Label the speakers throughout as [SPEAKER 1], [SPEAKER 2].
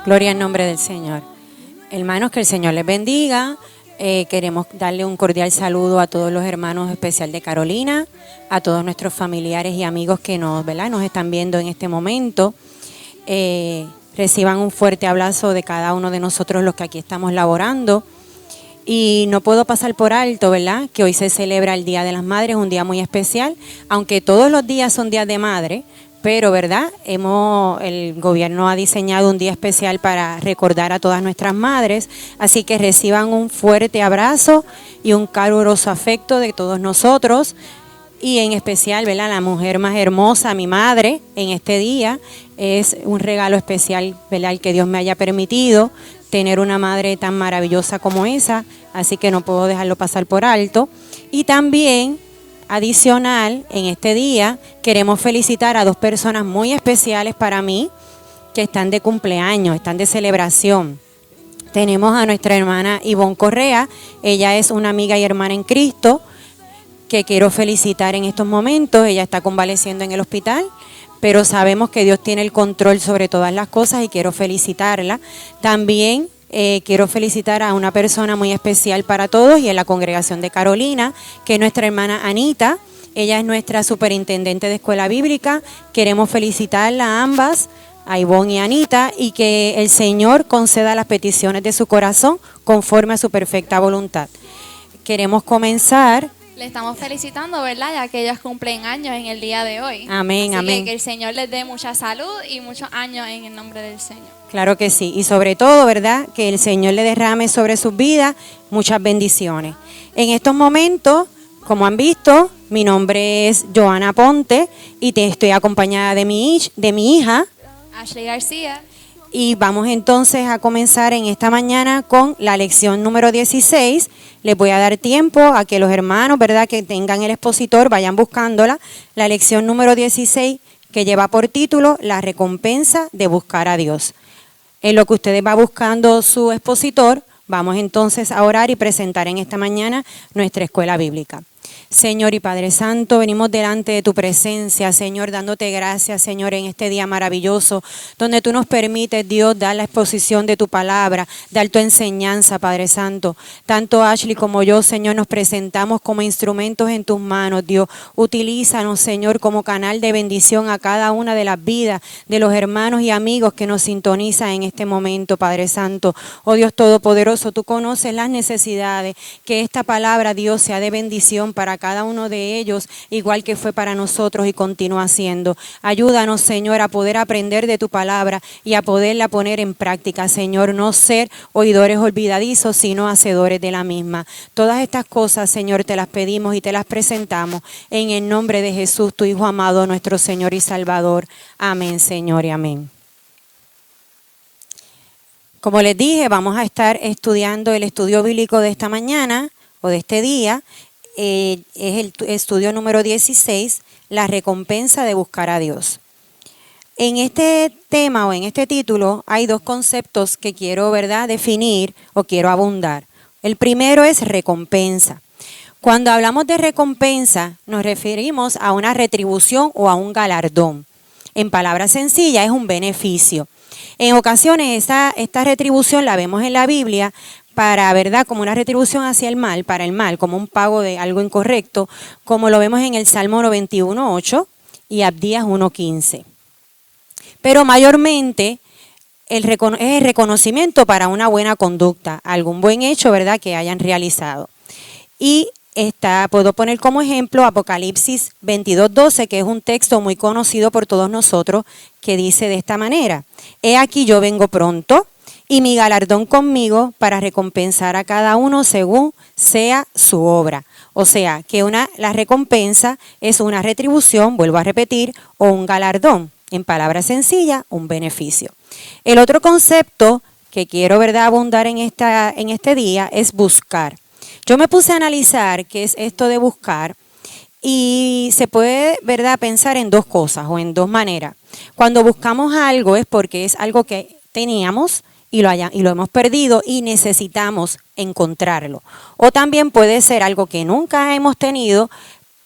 [SPEAKER 1] Gloria al nombre del Señor. Hermanos, que el Señor les bendiga. Queremos darle un cordial saludo a todos los hermanos especial de Carolina, a todos nuestros familiares y amigos que nos están viendo en este momento. Reciban un fuerte abrazo de cada uno de nosotros los que aquí estamos laborando. Y no puedo pasar por alto, ¿verdad?, que hoy se celebra el Día de las Madres, un día muy especial, aunque todos los días son días de madre, pero, ¿verdad?, el gobierno ha diseñado un día especial para recordar a todas nuestras madres, así que reciban un fuerte abrazo y un caluroso afecto de todos nosotros, y en especial, ¿verdad?, la mujer más hermosa, mi madre, en este día. Es un regalo especial, ¿verdad?, el que Dios me haya permitido tener una madre tan maravillosa como esa, así que no puedo dejarlo pasar por alto. Y también, adicional, en este día queremos felicitar a dos personas muy especiales para mí que están de cumpleaños, están de celebración. Tenemos a nuestra hermana Ivonne Correa, ella es una amiga y hermana en Cristo que quiero felicitar en estos momentos. Ella está convaleciendo en el hospital, pero sabemos que Dios tiene el control sobre todas las cosas y quiero felicitarla. También quiero felicitar a una persona muy especial para todos y en la congregación de Carolina, que es nuestra hermana Anita. Ella es nuestra superintendente de escuela bíblica. Queremos felicitarla a ambas, a Ivonne y a Anita, y que el Señor conceda las peticiones de su corazón conforme a su perfecta voluntad. Queremos comenzar.
[SPEAKER 2] Le estamos felicitando, ¿verdad?, ya que ellas cumplen años en el día de hoy.
[SPEAKER 1] Amén,
[SPEAKER 2] así
[SPEAKER 1] amén.
[SPEAKER 2] Que el Señor les dé mucha salud y muchos años en el nombre del Señor.
[SPEAKER 1] Claro que sí, y sobre todo, ¿verdad?, que el Señor le derrame sobre sus vidas muchas bendiciones. En estos momentos, como han visto, mi nombre es Joana Ponte y estoy acompañada de mi hija,
[SPEAKER 2] Ashley García.
[SPEAKER 1] Y vamos entonces a comenzar en esta mañana con la lección número 16. Les voy a dar tiempo a que los hermanos, ¿verdad?, que tengan el expositor, vayan buscándola. La lección número 16, que lleva por título La recompensa de buscar a Dios. En lo que ustedes van buscando su expositor, vamos entonces a orar y presentar en esta mañana nuestra escuela bíblica. Señor y Padre Santo, venimos delante de tu presencia, Señor, dándote gracias, Señor, en este día maravilloso, donde tú nos permites, Dios, dar la exposición de tu palabra, dar tu enseñanza, Padre Santo. Tanto Ashley como yo, Señor, nos presentamos como instrumentos en tus manos, Dios. Utilízanos, Señor, como canal de bendición a cada una de las vidas de los hermanos y amigos que nos sintonizan en este momento, Padre Santo. Oh Dios Todopoderoso, tú conoces las necesidades, que esta palabra, Dios, sea de bendición para cada uno de ellos, igual que fue para nosotros y continúa siendo. Ayúdanos, Señor, a poder aprender de tu palabra y a poderla poner en práctica, Señor, no ser oidores olvidadizos, sino hacedores de la misma. Todas estas cosas, Señor, te las pedimos y te las presentamos en el nombre de Jesús, tu Hijo amado, nuestro Señor y Salvador. Amén, Señor, y amén. Como les dije, vamos a estar estudiando el estudio bíblico de esta mañana o de este día. Es el estudio número 16, la recompensa de buscar a Dios. En este tema o en este título hay dos conceptos que quiero, ¿verdad?, definir o quiero abundar. El primero es recompensa. Cuando hablamos de recompensa nos referimos a una retribución o a un galardón. En palabras sencillas, es un beneficio. En ocasiones esta retribución la vemos en la Biblia para, ¿verdad?, como una retribución hacia el mal, para el mal, como un pago de algo incorrecto, como lo vemos en el Salmo 91:8 y Abdías 1:15. Pero mayormente es el reconocimiento para una buena conducta, algún buen hecho, ¿verdad?, que hayan realizado. Y puedo poner como ejemplo Apocalipsis 22:12, que es un texto muy conocido por todos nosotros, que dice de esta manera: He aquí yo vengo pronto, y mi galardón conmigo para recompensar a cada uno según sea su obra. O sea, que la recompensa es una retribución, vuelvo a repetir, o un galardón. En palabras sencillas, un beneficio. El otro concepto que quiero, ¿verdad?, abundar en este día es buscar. Yo me puse a analizar qué es esto de buscar y se puede, ¿verdad?, pensar en dos cosas o en dos maneras. Cuando buscamos algo es porque es algo que teníamos y lo hemos perdido y necesitamos encontrarlo. O también puede ser algo que nunca hemos tenido,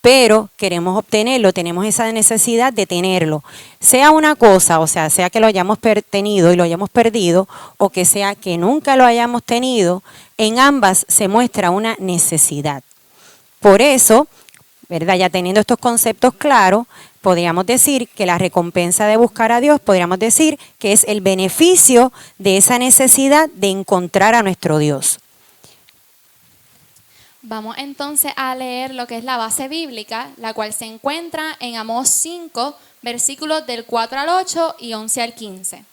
[SPEAKER 1] pero queremos obtenerlo, tenemos esa necesidad de tenerlo. Sea una cosa, o sea que lo hayamos tenido y lo hayamos perdido, o que sea que nunca lo hayamos tenido, en ambas se muestra una necesidad. Por eso, ¿verdad? Ya teniendo estos conceptos claros, podríamos decir que la recompensa de buscar a Dios, podríamos decir que es el beneficio de esa necesidad de encontrar a nuestro Dios.
[SPEAKER 2] Vamos entonces a leer lo que es la base bíblica, la cual se encuentra en Amós 5, versículos del 4 al 8 y 11 al 15.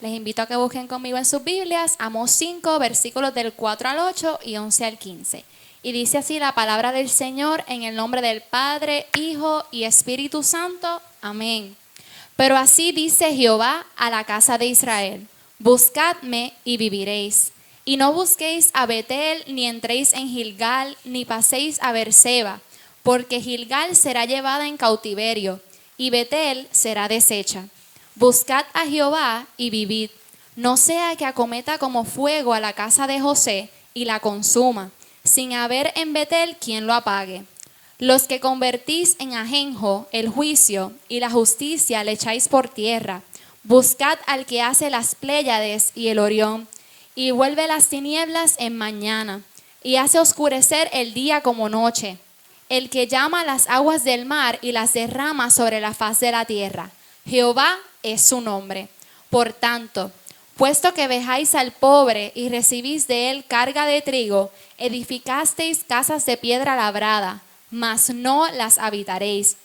[SPEAKER 2] Les invito a que busquen conmigo en sus Biblias, Amós 5, versículos del 4 al 8 y 11 al 15. Y dice así la palabra del Señor en el nombre del Padre, Hijo y Espíritu Santo. Amén. Pero así dice Jehová a la casa de Israel: buscadme y viviréis. Y no busquéis a Betel, ni entréis en Gilgal, ni paséis a Beerseba, porque Gilgal será llevada en cautiverio, y Betel será deshecha. Buscad a Jehová y vivid, no sea que acometa como fuego a la casa de José y la consuma, sin haber en Betel quien lo apague. Los que convertís en ajenjo el juicio y la justicia le echáis por tierra, buscad al que hace las Pléyades y el Orión, y vuelve las tinieblas en mañana, y hace oscurecer el día como noche, el que llama las aguas del mar y las derrama sobre la faz de la tierra. Jehová es su nombre. Por tanto, puesto que vejáis al pobre y recibís de él carga de trigo, edificasteis casas de piedra labrada, mas no las habitaréis.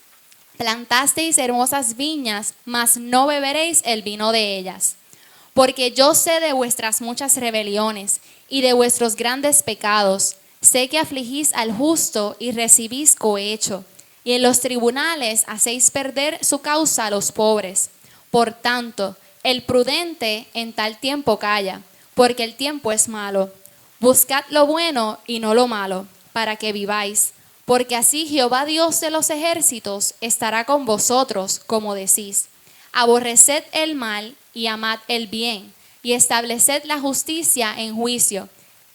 [SPEAKER 2] Plantasteis hermosas viñas, mas no beberéis el vino de ellas. Porque yo sé de vuestras muchas rebeliones y de vuestros grandes pecados. Sé que afligís al justo y recibís cohecho, y en los tribunales hacéis perder su causa a los pobres. Por tanto, el prudente en tal tiempo calla, porque el tiempo es malo. Buscad lo bueno y no lo malo, para que viváis. Porque así Jehová Dios de los ejércitos estará con vosotros, como decís. Aborreced el mal y amad el bien, y estableced la justicia en juicio.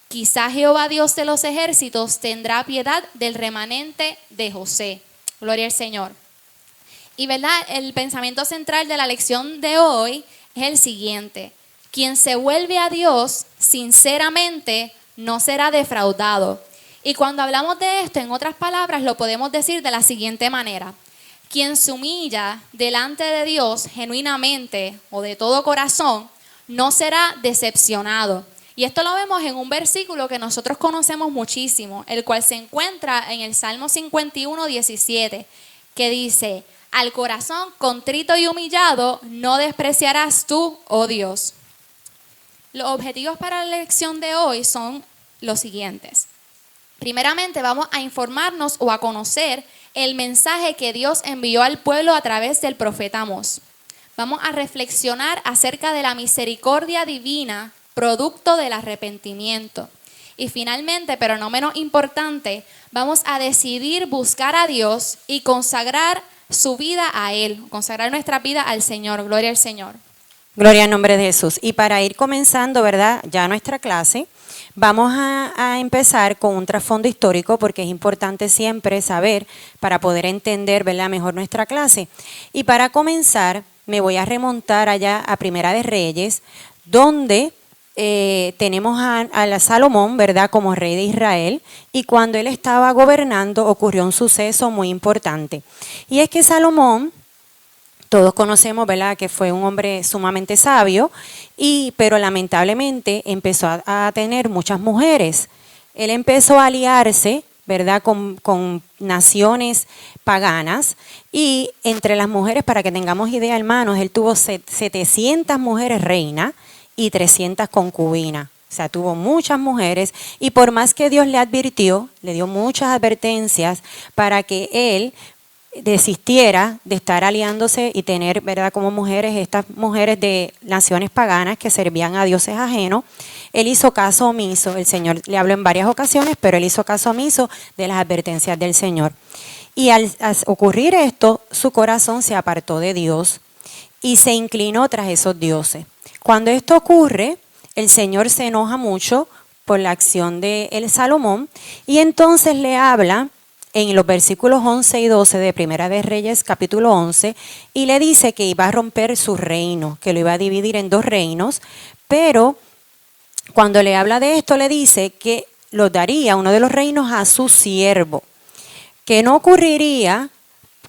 [SPEAKER 2] Quizá Jehová Dios de los ejércitos tendrá piedad del remanente de José. Gloria al Señor. Y verdad, el pensamiento central de la lección de hoy es el siguiente: quien se vuelve a Dios sinceramente no será defraudado. Y cuando hablamos de esto, en otras palabras, lo podemos decir de la siguiente manera: quien se humilla delante de Dios genuinamente o de todo corazón, no será decepcionado. Y esto lo vemos en un versículo que nosotros conocemos muchísimo, el cual se encuentra en el Salmo 51, 17, que dice: al corazón contrito y humillado no despreciarás tú, oh Dios. Los objetivos para la lección de hoy son los siguientes. Primeramente, vamos a informarnos o a conocer el mensaje que Dios envió al pueblo a través del profeta Amós. Vamos a reflexionar acerca de la misericordia divina, producto del arrepentimiento. Y finalmente, pero no menos importante, vamos a decidir buscar a Dios y consagrar su vida a Él, consagrar nuestra vida al Señor. Gloria al Señor.
[SPEAKER 1] Gloria al nombre de Jesús. Y para ir comenzando, ¿verdad?, ya nuestra clase, vamos a empezar con un trasfondo histórico, porque es importante siempre saber para poder entender, ¿verdad?, mejor nuestra clase. Y para comenzar, me voy a remontar allá a Primera de Reyes, donde tenemos a Salomón, ¿verdad?, como rey de Israel, y cuando él estaba gobernando ocurrió un suceso muy importante. Y es que Salomón, todos conocemos, ¿verdad?, que fue un hombre sumamente sabio, pero lamentablemente empezó a tener muchas mujeres. Él empezó a aliarse, ¿verdad?, con naciones paganas, y entre las mujeres, para que tengamos idea, hermanos, él tuvo 700 mujeres reinas y 300 concubinas. O sea, tuvo muchas mujeres, y por más que Dios le advirtió, le dio muchas advertencias para que él desistiera de estar aliándose y tener, ¿verdad?, como mujeres, estas mujeres de naciones paganas que servían a dioses ajenos. Él hizo caso omiso. El Señor le habló en varias ocasiones, pero él hizo caso omiso de las advertencias del Señor. Y al ocurrir esto, su corazón se apartó de Dios y se inclinó tras esos dioses. Cuando esto ocurre, el Señor se enoja mucho por la acción de el Salomón, y entonces le habla en los versículos 11 y 12 de Primera de Reyes, capítulo 11, y le dice que iba a romper su reino, que lo iba a dividir en 2 reinos, pero cuando le habla de esto le dice que lo daría uno de los reinos a su siervo, que no ocurriría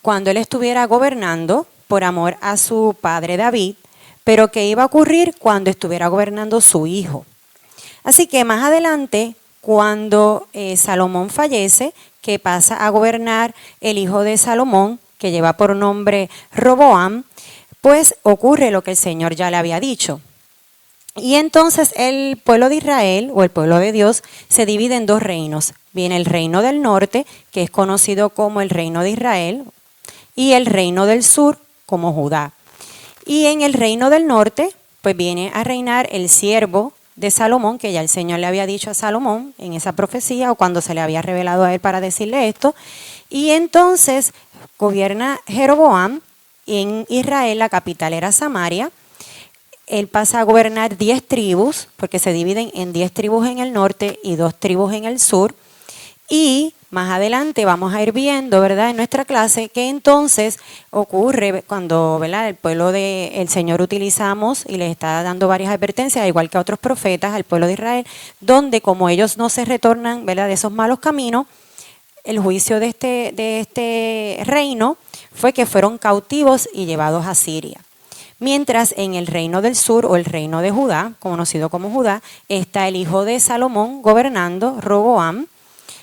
[SPEAKER 1] cuando él estuviera gobernando por amor a su padre David, pero que iba a ocurrir cuando estuviera gobernando su hijo. Así que más adelante, cuando Salomón fallece, que pasa a gobernar el hijo de Salomón, que lleva por nombre Roboam, pues ocurre lo que el Señor ya le había dicho. Y entonces el pueblo de Israel, o el pueblo de Dios, se divide en 2 reinos. Viene el reino del norte, que es conocido como el reino de Israel, y el reino del sur, como Judá. Y en el reino del norte, pues viene a reinar el siervo de Salomón, que ya el Señor le había dicho a Salomón en esa profecía, o cuando se le había revelado a él para decirle esto. Y entonces gobierna Jeroboam en Israel, la capital era Samaria. Él pasa a gobernar 10 tribus, porque se dividen en 10 tribus en el norte y 2 tribus en el sur. Y más adelante vamos a ir viendo, ¿verdad?, en nuestra clase, que entonces ocurre cuando, ¿verdad?, el pueblo del Señor utilizamos y les está dando varias advertencias, igual que a otros profetas, al pueblo de Israel, donde como ellos no se retornan, ¿verdad?, de esos malos caminos, el juicio de este reino fue que fueron cautivos y llevados a Siria. Mientras en el reino del sur, o el reino de Judá, conocido como Judá, está el hijo de Salomón gobernando, Roboam.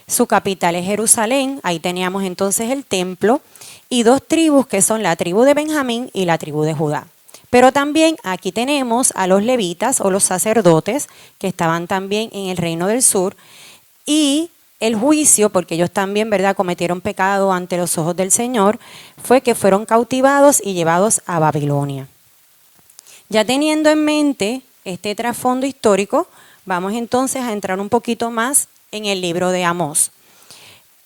[SPEAKER 1] Su capital es Jerusalén, ahí teníamos entonces el templo, y 2 tribus que son la tribu de Benjamín y la tribu de Judá. Pero también aquí tenemos a los levitas o los sacerdotes que estaban también en el reino del sur, y el juicio, porque ellos también, ¿verdad?, cometieron pecado ante los ojos del Señor, fue que fueron cautivados y llevados a Babilonia. Ya teniendo en mente este trasfondo histórico, vamos entonces a entrar un poquito más en el libro de Amós.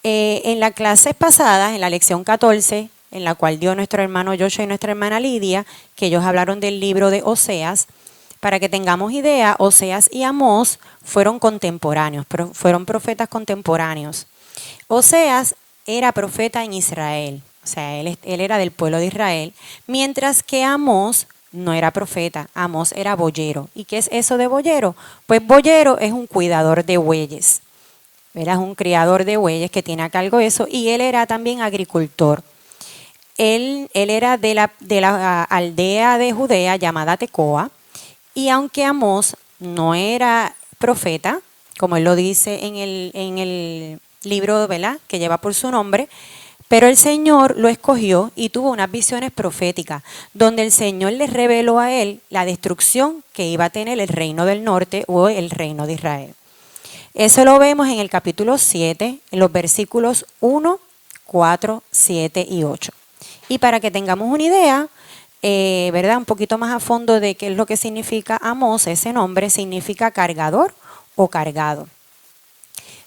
[SPEAKER 1] En la clase pasada, en la lección 14, en la cual dio nuestro hermano Joshua y nuestra hermana Lidia, que ellos hablaron del libro de Oseas, para que tengamos idea, Oseas y Amós fueron contemporáneos, fueron profetas contemporáneos. Oseas era profeta en Israel, o sea, él era del pueblo de Israel, mientras que Amós no era profeta, Amós era boyero. ¿Y qué es eso de boyero? Pues boyero es un cuidador de bueyes. Era un criador de bueyes que tiene a cargo eso, y él era también agricultor. Él era de la aldea de Judea llamada Tecoa, y aunque Amós no era profeta, como él lo dice en el libro, ¿verdad?, que lleva por su nombre, pero el Señor lo escogió y tuvo unas visiones proféticas, donde el Señor le reveló a él la destrucción que iba a tener el reino del norte o el reino de Israel. Eso lo vemos en el capítulo 7, en los versículos 1, 4, 7 y 8. Y para que tengamos una idea, ¿verdad?, un poquito más a fondo de qué es lo que significa Amós, ese nombre significa cargador o cargado.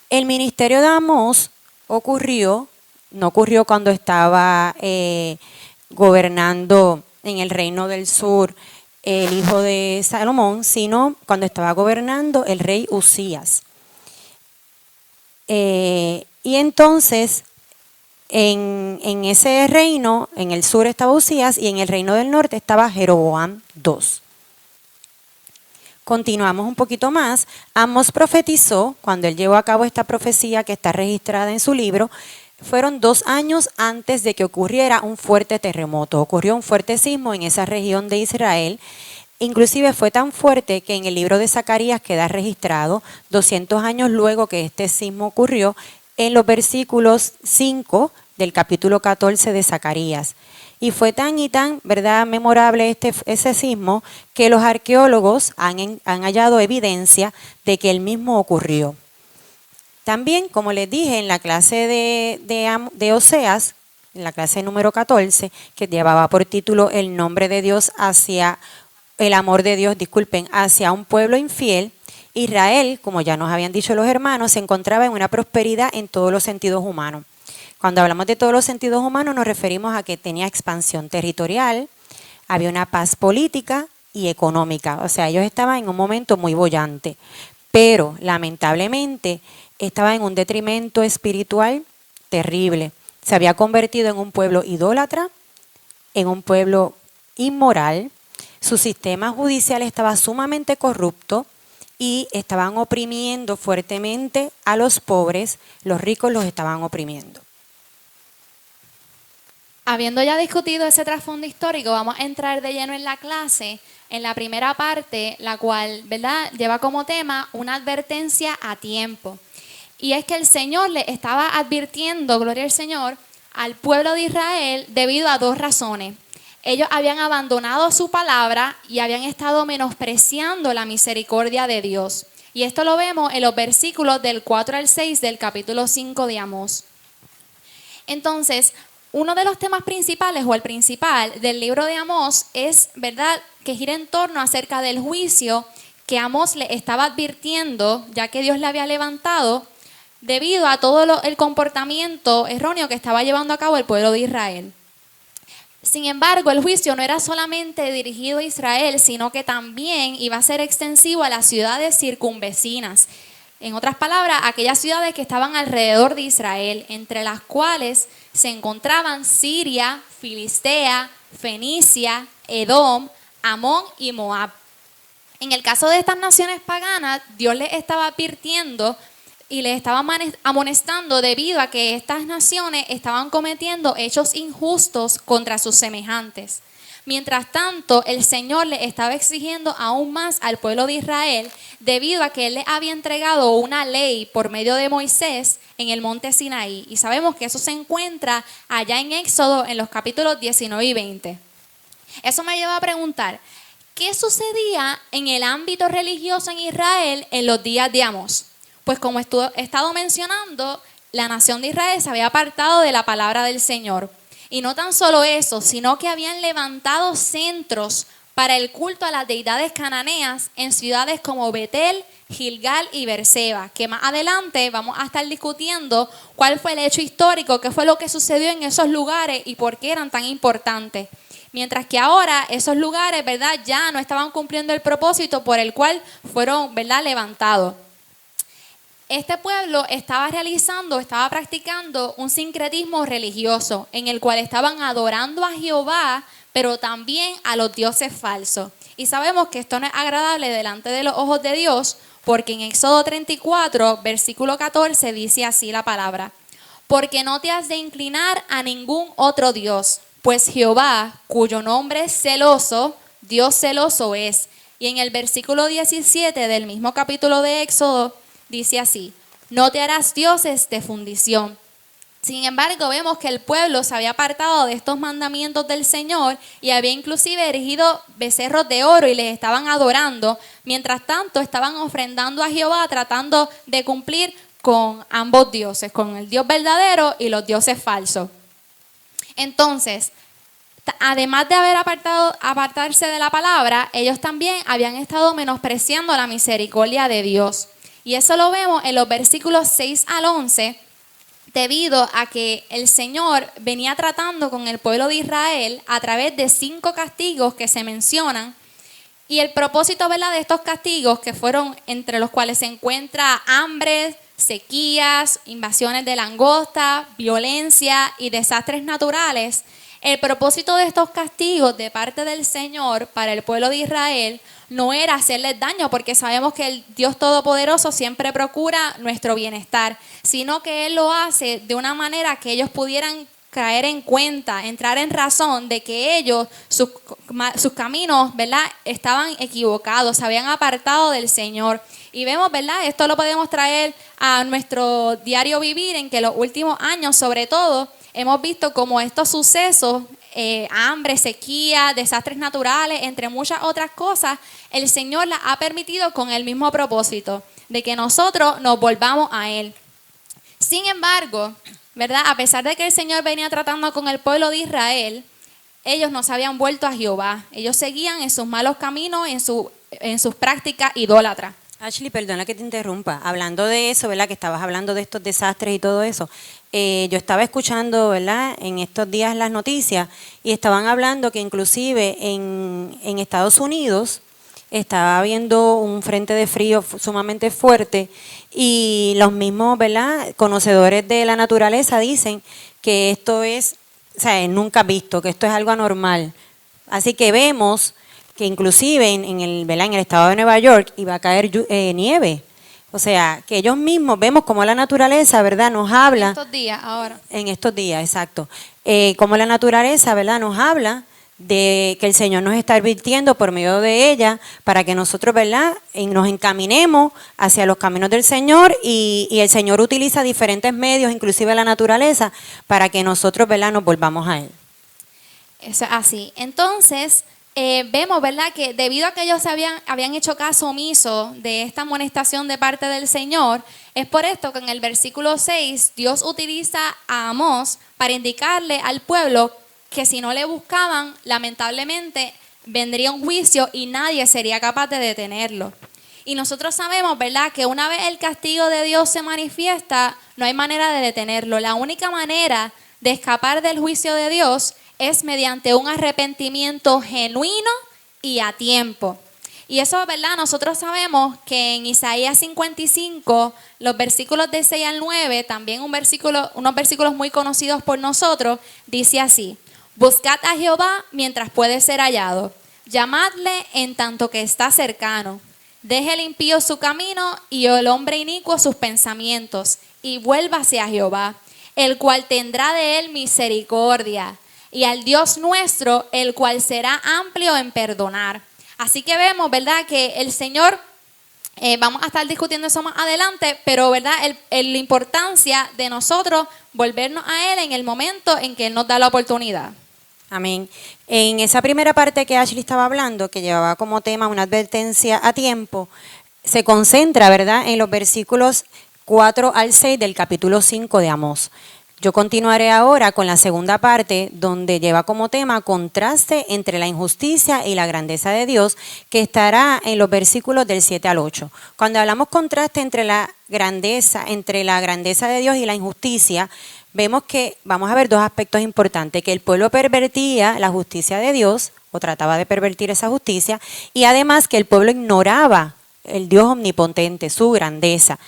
[SPEAKER 1] El ministerio de Amós no ocurrió cuando estaba gobernando en el reino del sur el hijo de Salomón, sino cuando estaba gobernando el rey Usías. Y entonces, en ese reino, en el sur estaba Usías y en el reino del norte estaba Jeroboam II. Continuamos un poquito más. Amós profetizó, cuando él llevó a cabo esta profecía que está registrada en su libro, fueron 2 años antes de que ocurriera un fuerte terremoto. Ocurrió un fuerte sismo en esa región de Israel. Inclusive fue tan fuerte que en el libro de Zacarías queda registrado 200 años luego que este sismo ocurrió, en los versículos 5 del capítulo 14 de Zacarías. Y fue tan y tan, ¿verdad?, memorable ese sismo que los arqueólogos han hallado evidencia de que el mismo ocurrió. También, como les dije, en la clase de Oseas, en la clase número 14, que llevaba por título El nombre de Dios hacia el amor de Dios, hacia un pueblo infiel, Israel, como ya nos habían dicho los hermanos, se encontraba en una prosperidad en todos los sentidos humanos. Cuando hablamos de todos los sentidos humanos nos referimos a que tenía expansión territorial, había una paz política y económica, o sea, ellos estaban en un momento muy boyante, pero lamentablemente estaba en un detrimento espiritual terrible. Se había convertido en un pueblo idólatra, en un pueblo inmoral. Su sistema judicial estaba sumamente corrupto y estaban oprimiendo fuertemente a los pobres. Los ricos los estaban oprimiendo.
[SPEAKER 2] Habiendo ya discutido ese trasfondo histórico, vamos a entrar de lleno en la clase, en la primera parte, la cual, ¿verdad?, lleva como tema una advertencia a tiempo. Y es que el Señor le estaba advirtiendo, gloria al Señor, al pueblo de Israel debido a dos razones. Ellos habían abandonado su palabra y habían estado menospreciando la misericordia de Dios. Y esto lo vemos en los versículos del 4 al 6 del capítulo 5 de Amós. Entonces, uno de los temas principales o el principal del libro de Amós es, ¿verdad?, que gira en torno acerca del juicio que Amós le estaba advirtiendo, ya que Dios le había levantado, debido a todo el comportamiento erróneo que estaba llevando a cabo el pueblo de Israel. Sin embargo, el juicio no era solamente dirigido a Israel, sino que también iba a ser extensivo a las ciudades circunvecinas. En otras palabras, aquellas ciudades que estaban alrededor de Israel, entre las cuales se encontraban Siria, Filistea, Fenicia, Edom, Amón y Moab. En el caso de estas naciones paganas, Dios les estaba advirtiendo y les estaba amonestando debido a que estas naciones estaban cometiendo hechos injustos contra sus semejantes. Mientras tanto, el Señor le estaba exigiendo aún más al pueblo de Israel debido a que Él le había entregado una ley por medio de Moisés en el monte Sinaí. Y sabemos que eso se encuentra allá en Éxodo en los capítulos 19 y 20. Eso me lleva a preguntar, ¿qué sucedía en el ámbito religioso en Israel en los días de Amós? Pues como he estado mencionando, la nación de Israel se había apartado de la palabra del Señor. Y no tan solo eso, sino que habían levantado centros para el culto a las deidades cananeas en ciudades como Betel, Gilgal y Berseba, que más adelante vamos a estar discutiendo cuál fue el hecho histórico, qué fue lo que sucedió en esos lugares y por qué eran tan importantes. Mientras que ahora esos lugares, ¿verdad?, ya no estaban cumpliendo el propósito por el cual fueron, ¿verdad?, levantados. Este pueblo estaba practicando un sincretismo religioso en el cual estaban adorando a Jehová, pero también a los dioses falsos. Y sabemos que esto no es agradable delante de los ojos de Dios, porque en Éxodo 34, versículo 14, dice así la palabra: porque no te has de inclinar a ningún otro Dios, pues Jehová, cuyo nombre es celoso, Dios celoso es. Y en el versículo 17 del mismo capítulo de Éxodo, dice así: no te harás dioses de fundición. Sin embargo, vemos que el pueblo se había apartado de estos mandamientos del Señor y había inclusive erigido becerros de oro y les estaban adorando. Mientras tanto, estaban ofrendando a Jehová, tratando de cumplir con ambos dioses, con el Dios verdadero y los dioses falsos. Entonces, además de apartarse de la palabra, ellos también habían estado menospreciando la misericordia de Dios. Y eso lo vemos en los versículos 6 al 11, debido a que el Señor venía tratando con el pueblo de Israel a través de 5 castigos que se mencionan. Y el propósito, ¿verdad?, de estos castigos, que fueron entre los cuales se encuentra hambre, sequías, invasiones de langosta, violencia y desastres naturales. El propósito de estos castigos de parte del Señor para el pueblo de Israel no era hacerles daño, porque sabemos que el Dios Todopoderoso siempre procura nuestro bienestar, sino que Él lo hace de una manera que ellos pudieran caer en cuenta, entrar en razón de que ellos, sus caminos, ¿verdad?, estaban equivocados, se habían apartado del Señor. Y vemos, ¿verdad?, esto lo podemos traer a nuestro diario vivir, en que los últimos años, sobre todo, hemos visto como estos sucesos, hambre, sequía, desastres naturales, entre muchas otras cosas, el Señor las ha permitido con el mismo propósito, de que nosotros nos volvamos a Él. Sin embargo, ¿verdad?, a pesar de que el Señor venía tratando con el pueblo de Israel, ellos no se habían vuelto a Jehová. Ellos seguían en sus malos caminos, en sus prácticas idólatras.
[SPEAKER 1] Ashley, perdona que te interrumpa. Hablando de eso, ¿verdad?, que estabas hablando de estos desastres y todo eso. Yo estaba escuchando, ¿verdad?, en estos días las noticias y estaban hablando que inclusive en Estados Unidos estaba habiendo un frente de frío sumamente fuerte y los mismos, ¿verdad?, conocedores de la naturaleza dicen que esto es, o sea, nunca visto, que esto es algo anormal. Así que vemos que inclusive en el, ¿verdad?, en el estado de Nueva York iba a caer nieve. O sea, que ellos mismos vemos como la naturaleza, ¿verdad?, nos habla.
[SPEAKER 2] En estos días, ahora.
[SPEAKER 1] En estos días, exacto. Como la naturaleza, ¿verdad?, nos habla de que el Señor nos está advirtiendo por medio de ella para que nosotros, ¿verdad?, nos encaminemos hacia los caminos del Señor y el Señor utiliza diferentes medios, inclusive la naturaleza, para que nosotros, ¿verdad?, nos volvamos a Él.
[SPEAKER 2] Eso es así. Entonces, vemos, ¿verdad?, que debido a que ellos habían hecho caso omiso de esta amonestación de parte del Señor, es por esto que en el versículo 6 Dios utiliza a Amós para indicarle al pueblo que si no le buscaban, lamentablemente vendría un juicio y nadie sería capaz de detenerlo. Y nosotros sabemos, ¿verdad?, que una vez el castigo de Dios se manifiesta, no hay manera de detenerlo. La única manera de escapar del juicio de Dios es mediante un arrepentimiento genuino y a tiempo. Y eso, ¿verdad? Nosotros sabemos que en Isaías 55, los versículos de 6 al 9, también unos versículos muy conocidos por nosotros, dice así: buscad a Jehová mientras puede ser hallado, llamadle en tanto que está cercano. Deje el impío su camino y el hombre inicuo sus pensamientos, y vuélvase a Jehová, el cual tendrá de él misericordia, y al Dios nuestro, el cual será amplio en perdonar. Así que vemos, ¿verdad?, que el Señor, vamos a estar discutiendo eso más adelante, pero, ¿verdad?, la importancia de nosotros volvernos a Él en el momento en que Él nos da la oportunidad.
[SPEAKER 1] Amén. En esa primera parte que Ashley estaba hablando, que llevaba como tema una advertencia a tiempo, se concentra, ¿verdad?, en los versículos 4 al 6 del capítulo 5 de Amós. Yo continuaré ahora con la segunda parte, donde lleva como tema contraste entre la injusticia y la grandeza de Dios, que estará en los versículos del 7 al 8. Cuando hablamos contraste entre la grandeza de Dios y la injusticia, vemos que vamos a ver dos aspectos importantes: que el pueblo pervertía la justicia de Dios, o trataba de pervertir esa justicia, y además que el pueblo ignoraba el Dios omnipotente, su grandeza.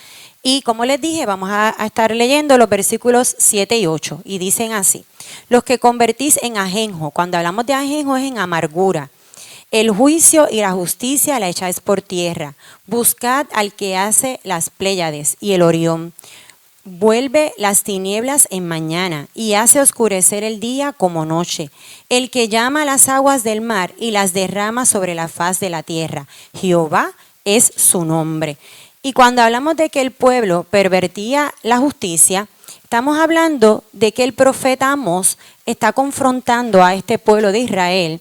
[SPEAKER 1] Y como les dije, vamos a estar leyendo los versículos 7 y 8, y dicen así: los que convertís en ajenjo, cuando hablamos de ajenjo es en amargura, el juicio y la justicia la echáis por tierra, buscad al que hace las Pléyades y el Orión, vuelve las tinieblas en mañana y hace oscurecer el día como noche, el que llama las aguas del mar y las derrama sobre la faz de la tierra, Jehová es su nombre. Y cuando hablamos de que el pueblo pervertía la justicia, estamos hablando de que el profeta Amós está confrontando a este pueblo de Israel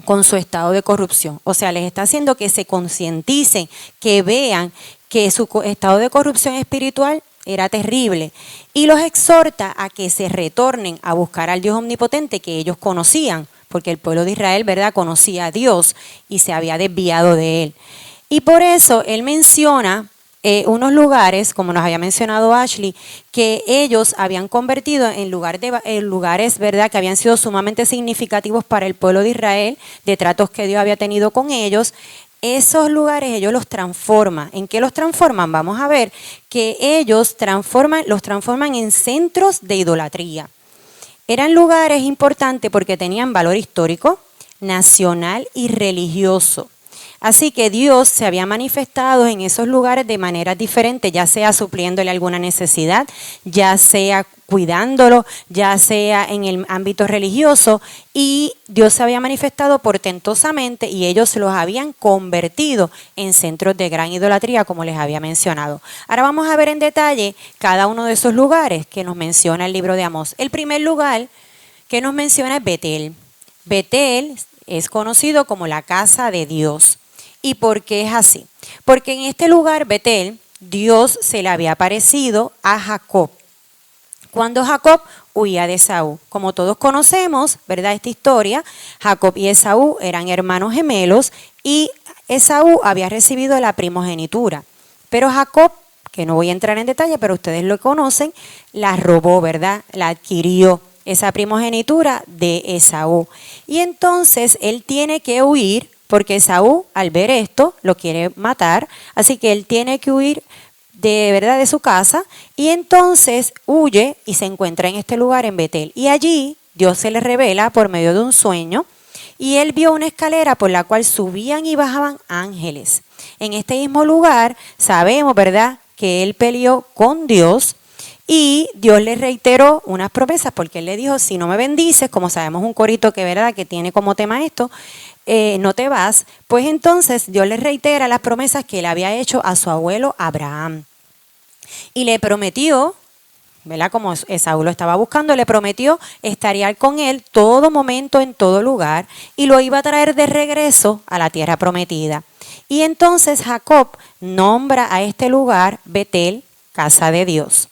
[SPEAKER 1] con su estado de corrupción. O sea, les está haciendo que se concienticen, que vean que su estado de corrupción espiritual era terrible, y los exhorta a que se retornen a buscar al Dios omnipotente que ellos conocían, porque el pueblo de Israel, ¿verdad?, conocía a Dios y se había desviado de Él. Y por eso Él menciona unos lugares, como nos había mencionado Ashley, que ellos habían convertido en lugares, ¿verdad?, que habían sido sumamente significativos para el pueblo de Israel, de tratos que Dios había tenido con ellos. Esos lugares ellos los transforman. ¿En qué los transforman? Vamos a ver que ellos los transforman en centros de idolatría. Eran lugares importantes porque tenían valor histórico, nacional y religioso. Así que Dios se había manifestado en esos lugares de maneras diferentes, ya sea supliéndole alguna necesidad, ya sea cuidándolo, ya sea en el ámbito religioso, y Dios se había manifestado portentosamente y ellos los habían convertido en centros de gran idolatría, como les había mencionado. Ahora vamos a ver en detalle cada uno de esos lugares que nos menciona el libro de Amós. El primer lugar que nos menciona es Betel. Betel es conocido como la casa de Dios. ¿Y por qué es así? Porque en este lugar, Betel, Dios se le había aparecido a Jacob cuando Jacob huía de Esaú. Como todos conocemos, ¿verdad?, esta historia, Jacob y Esaú eran hermanos gemelos y Esaú había recibido la primogenitura. Pero Jacob, que no voy a entrar en detalle, pero ustedes lo conocen, la robó, ¿verdad?, la adquirió, esa primogenitura de Esaú. Y entonces él tiene que huir porque Esaú, al ver esto, lo quiere matar, así que él tiene que huir de verdad de su casa, y entonces huye y se encuentra en este lugar en Betel. Y allí Dios se le revela por medio de un sueño, y él vio una escalera por la cual subían y bajaban ángeles. En este mismo lugar sabemos, ¿verdad?, que él peleó con Dios, y Dios le reiteró unas promesas, porque él le dijo: si no me bendices, como sabemos un corito que, ¿verdad?, que tiene como tema esto, no te vas. Pues entonces Dios le reitera las promesas que él había hecho a su abuelo Abraham. Y le prometió, ¿verdad?, como Esaú lo estaba buscando, le prometió estaría con él todo momento, en todo lugar, y lo iba a traer de regreso a la tierra prometida. Y entonces Jacob nombra a este lugar Betel, casa de Dios.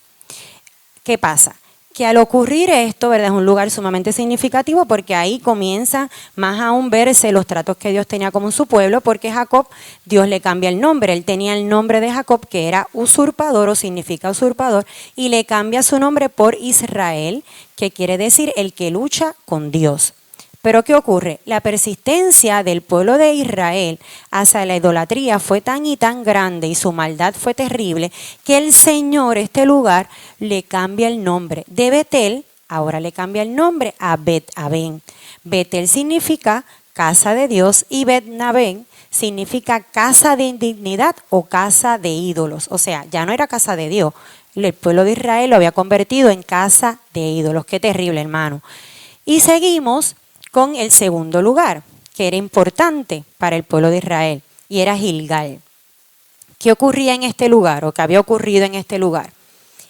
[SPEAKER 1] ¿Qué pasa? Que al ocurrir esto, ¿verdad?, es un lugar sumamente significativo, porque ahí comienza más aún verse los tratos que Dios tenía con su pueblo, porque Jacob, Dios le cambia el nombre. Él tenía el nombre de Jacob, que era usurpador o significa usurpador, y le cambia su nombre por Israel, que quiere decir el que lucha con Dios. Pero ¿qué ocurre? La persistencia del pueblo de Israel hacia la idolatría fue tan y tan grande, y su maldad fue terrible, que el Señor, este lugar, le cambia el nombre. De Betel, ahora le cambia el nombre a Bet-Aven. Betel significa casa de Dios, y Bet-Aven significa casa de indignidad o casa de ídolos. O sea, ya no era casa de Dios. El pueblo de Israel lo había convertido en casa de ídolos. Qué terrible, hermano. Y seguimos con el segundo lugar, que era importante para el pueblo de Israel, y era Gilgal. ¿Qué ocurría en este lugar, o qué había ocurrido en este lugar?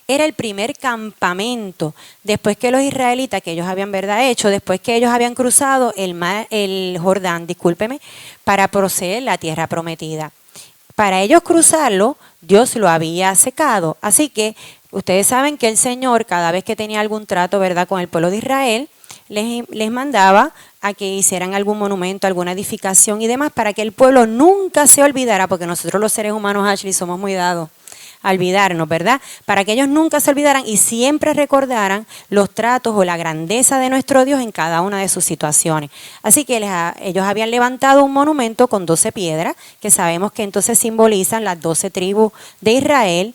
[SPEAKER 1] Era el primer campamento después que los israelitas, que ellos habían, ¿verdad?, hecho, después que ellos habían cruzado el Jordán, para proceder la tierra prometida. Para ellos cruzarlo, Dios lo había secado. Así que ustedes saben que el Señor, cada vez que tenía algún trato, ¿verdad?, con el pueblo de Israel, les mandaba a que hicieran algún monumento, alguna edificación y demás, para que el pueblo nunca se olvidara, porque nosotros los seres humanos, Ashley, somos muy dados a olvidarnos, ¿verdad? Para que ellos nunca se olvidaran y siempre recordaran los tratos o la grandeza de nuestro Dios en cada una de sus situaciones. Así que ellos habían levantado un monumento con 12 piedras, que sabemos que entonces simbolizan las 12 tribus de Israel.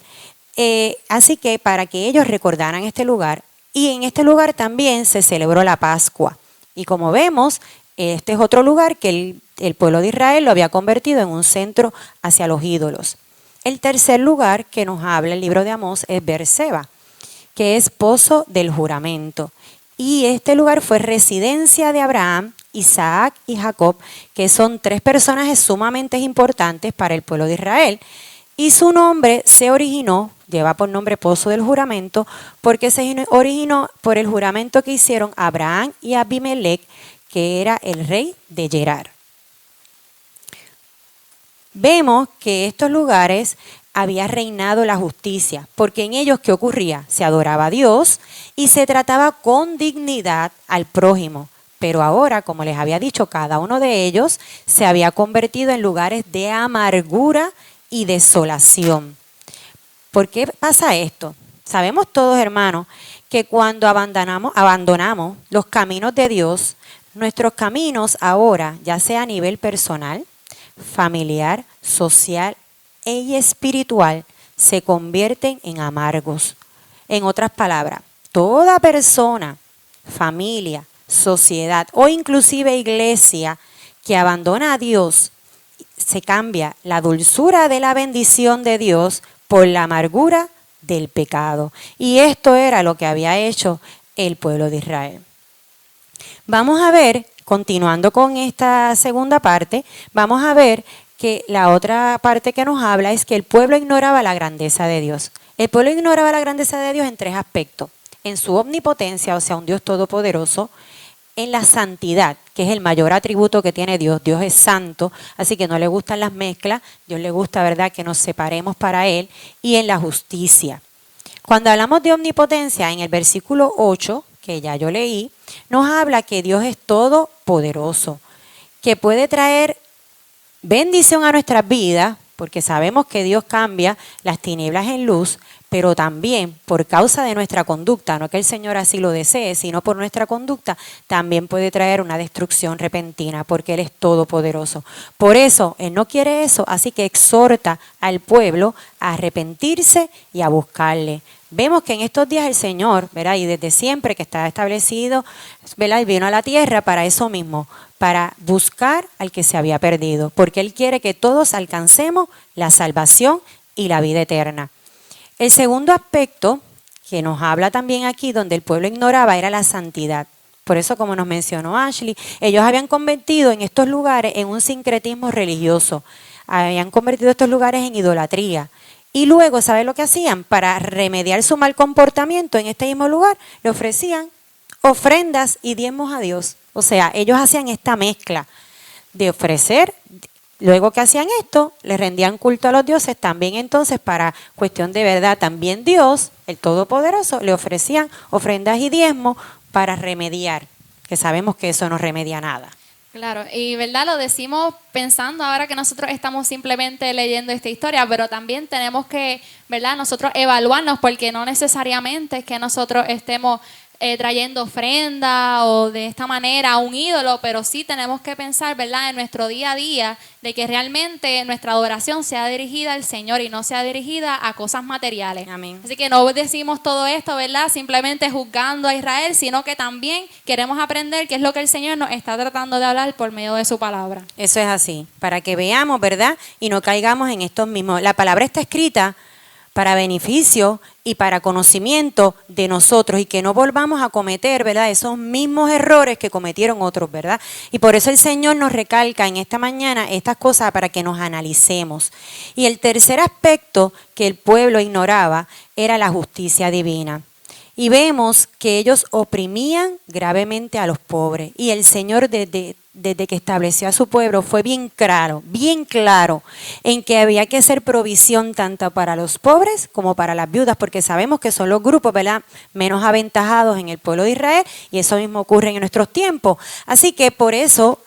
[SPEAKER 1] Así que para que ellos recordaran este lugar, y en este lugar también se celebró la Pascua. Y como vemos, este es otro lugar que el pueblo de Israel lo había convertido en un centro hacia los ídolos. El tercer lugar que nos habla el libro de Amós es Beerseba, que es pozo del juramento. Y este lugar fue residencia de Abraham, Isaac y Jacob, que son 3 personajes sumamente importantes para el pueblo de Israel. Y su nombre se originó, lleva por nombre Pozo del Juramento, porque se originó por el juramento que hicieron Abraham y Abimelech, que era el rey de Gerar. Vemos que estos lugares había reinado la justicia, porque en ellos, ¿qué ocurría? Se adoraba a Dios y se trataba con dignidad al prójimo. Pero ahora, como les había dicho, cada uno de ellos se había convertido en lugares de amargura y desolación. ¿Por qué pasa esto? Sabemos todos, hermanos, que cuando abandonamos los caminos de Dios, nuestros caminos ahora, ya sea a nivel personal, familiar, social y espiritual, se convierten en amargos. En otras palabras, toda persona, familia, sociedad o inclusive iglesia que abandona a Dios, se cambia la dulzura de la bendición de Dios por la amargura del pecado. Y esto era lo que había hecho el pueblo de Israel. Vamos a ver, continuando con esta segunda parte, vamos a ver que la otra parte que nos habla es que el pueblo ignoraba la grandeza de Dios. El pueblo ignoraba la grandeza de Dios en 3 aspectos. En su omnipotencia, o sea, un Dios todopoderoso; en la santidad, que es el mayor atributo que tiene Dios. Dios es santo, así que no le gustan las mezclas. Dios le gusta, ¿verdad?, que nos separemos para Él. Y en la justicia. Cuando hablamos de omnipotencia, en el versículo 8, que ya yo leí, nos habla que Dios es todopoderoso, que puede traer bendición a nuestras vidas, porque sabemos que Dios cambia las tinieblas en luz, pero también por causa de nuestra conducta, no que el Señor así lo desee, sino por nuestra conducta, también puede traer una destrucción repentina, porque Él es todopoderoso. Por eso, Él no quiere eso, así que exhorta al pueblo a arrepentirse y a buscarle. Vemos que en estos días el Señor, ¿verdad? Y desde siempre que está establecido, ¿verdad? Y vino a la tierra para eso mismo, para buscar al que se había perdido, porque Él quiere que todos alcancemos la salvación y la vida eterna. El segundo aspecto que nos habla también aquí, donde el pueblo ignoraba, era la santidad. Por eso, como nos mencionó Ashley, ellos habían convertido en estos lugares en un sincretismo religioso, habían convertido estos lugares en idolatría. Y luego, ¿sabe lo que hacían? Para remediar su mal comportamiento en este mismo lugar, le ofrecían ofrendas y diezmos a Dios. O sea, ellos hacían esta mezcla de ofrecer, luego que hacían esto, le rendían culto a los dioses, también entonces para cuestión de verdad, también Dios, el Todopoderoso, le ofrecían ofrendas y diezmos para remediar, que sabemos que eso no remedia nada.
[SPEAKER 2] Claro, y verdad lo decimos pensando ahora que nosotros estamos simplemente leyendo esta historia, pero también tenemos que, verdad, nosotros evaluarnos, porque no necesariamente es que nosotros estemos trayendo ofrenda o de esta manera a un ídolo, pero sí tenemos que pensar, ¿verdad?, en nuestro día a día, de que realmente nuestra adoración sea dirigida al Señor y no sea dirigida a cosas materiales.
[SPEAKER 1] Amén.
[SPEAKER 2] Así que no decimos todo esto, ¿verdad?, simplemente juzgando a Israel, sino que también queremos aprender qué es lo que el Señor nos está tratando de hablar por medio de su palabra.
[SPEAKER 1] Eso es así, para que veamos, ¿verdad? Y no caigamos en estos mismos. La palabra está escrita para beneficio y para conocimiento de nosotros y que no volvamos a cometer, ¿verdad?, esos mismos errores que cometieron otros, ¿verdad? Y por eso el Señor nos recalca en esta mañana estas cosas para que nos analicemos. Y el tercer aspecto que el pueblo ignoraba era la justicia divina. Y vemos que ellos oprimían gravemente a los pobres. Y el Señor desde que estableció a su pueblo fue bien claro en que había que hacer provisión tanto para los pobres como para las viudas, porque sabemos que son los grupos, ¿verdad?, menos aventajados en el pueblo de Israel, y eso mismo ocurre en nuestros tiempos. Así que por eso,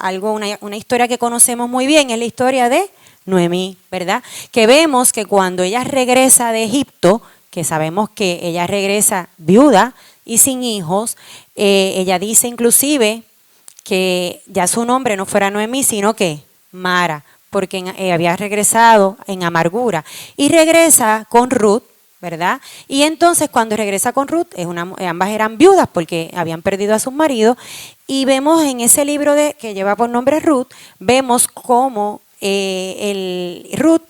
[SPEAKER 1] una historia que conocemos muy bien es la historia de Noemí, ¿verdad? Que vemos que cuando ella regresa de Egipto, que sabemos que ella regresa viuda y sin hijos, ella dice inclusive que ya su nombre no fuera Noemí, sino que Mara, porque había regresado en amargura. Y regresa con Ruth, ¿verdad? Y entonces cuando regresa con Ruth, ambas eran viudas porque habían perdido a sus maridos, y vemos en ese libro que lleva por nombre Ruth, vemos cómo Ruth